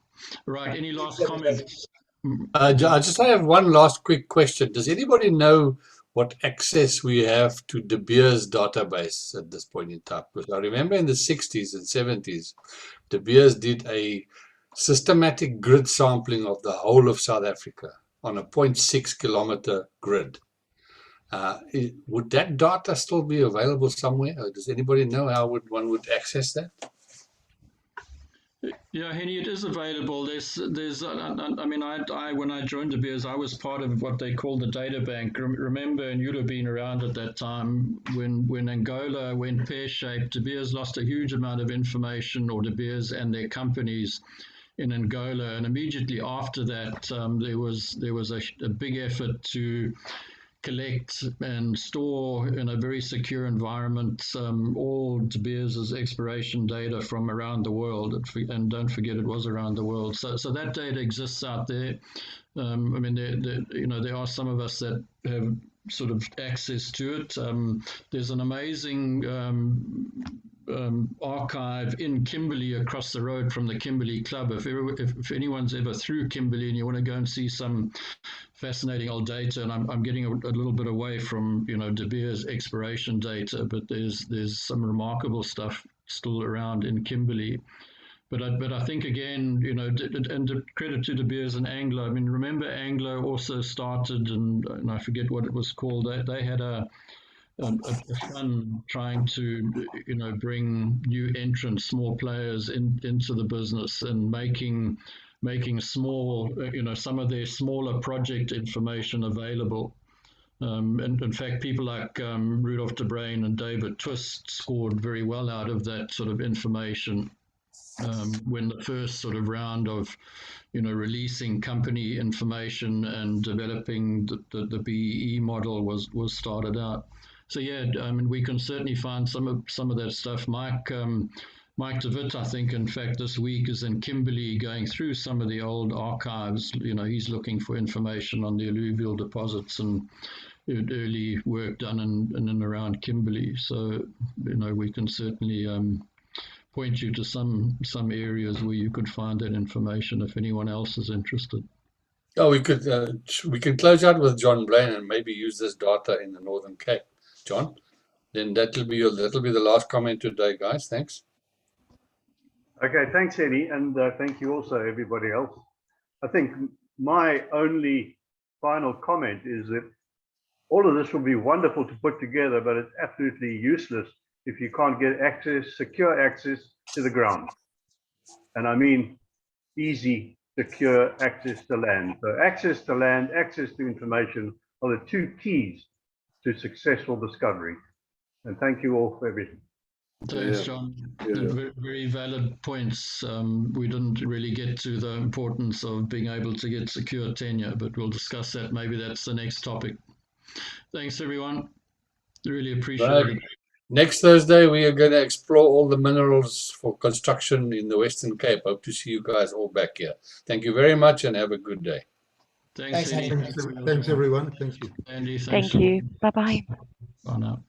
Right, any last comments? I just have one last quick question. Does anybody know what access we have to De Beers database at this point in time? Because I remember in the 60s and 70s, De Beers did a systematic grid sampling of the whole of South Africa on a 0.6 kilometer grid. Would that data still be available somewhere? Or does anybody know how one would access that? Yeah, Henny, it is available. I mean, when I joined De Beers, I was part of what they call the data bank. Remember, and you'd have been around at that time, when Angola went pear-shaped, De Beers lost a huge amount of information, or De Beers and their companies in Angola. And immediately after that, there was a big effort to collect and store in a very secure environment all De Beers' exploration data from around the world, and don't forget it was around the world. So that data exists out there. I mean, there are some of us that have sort of access to it. There's an amazing archive in Kimberley, across the road from the Kimberley Club. If anyone's ever through Kimberley and you want to go and see some fascinating old data, and I'm getting a little bit away from De Beers exploration data, but there's some remarkable stuff still around in Kimberley. But I think, again, and credit to De Beers and Anglo. I mean, remember Anglo also started, and I forget what it was called. They had a fun trying to bring new entrants, small players into the business, and making small some of their smaller project information available. And in fact, people like Rudolph de Bruyn and David Twist scored very well out of that sort of information when the first sort of round of releasing company information and developing the BEE model was started out. So yeah, I mean, we can certainly find some of that stuff. Mike Mike DeWitt, I think, in fact, this week is in Kimberley going through some of the old archives. He's looking for information on the alluvial deposits and early work done in and around Kimberley. So, we can certainly point you to some areas where you could find that information if anyone else is interested. Oh, we can close out with John Blaine and maybe use this data in the Northern Cape. John, then that'll be the last comment today, guys. Thanks. Okay, thanks, Eddie, and thank you also, everybody else. I think my only final comment is that all of this will be wonderful to put together, but it's absolutely useless if you can't get access, secure access to the ground. And I mean easy, secure access to land. So access to land, access to information are the two keys to successful discovery. And thank you all for everything. Thanks, John. Very, very valid points. We didn't really get to the importance of being able to get secure tenure, but we'll discuss that. Maybe that's the next topic. Thanks, everyone. Really appreciate it. Next Thursday, we are going to explore all the minerals for construction in the Western Cape. Hope to see you guys all back here. Thank you very much and have a good day. Thanks, Andy. Thanks, everyone. Thank you. Andy, thanks. Thank you. Bye-bye. Bye now.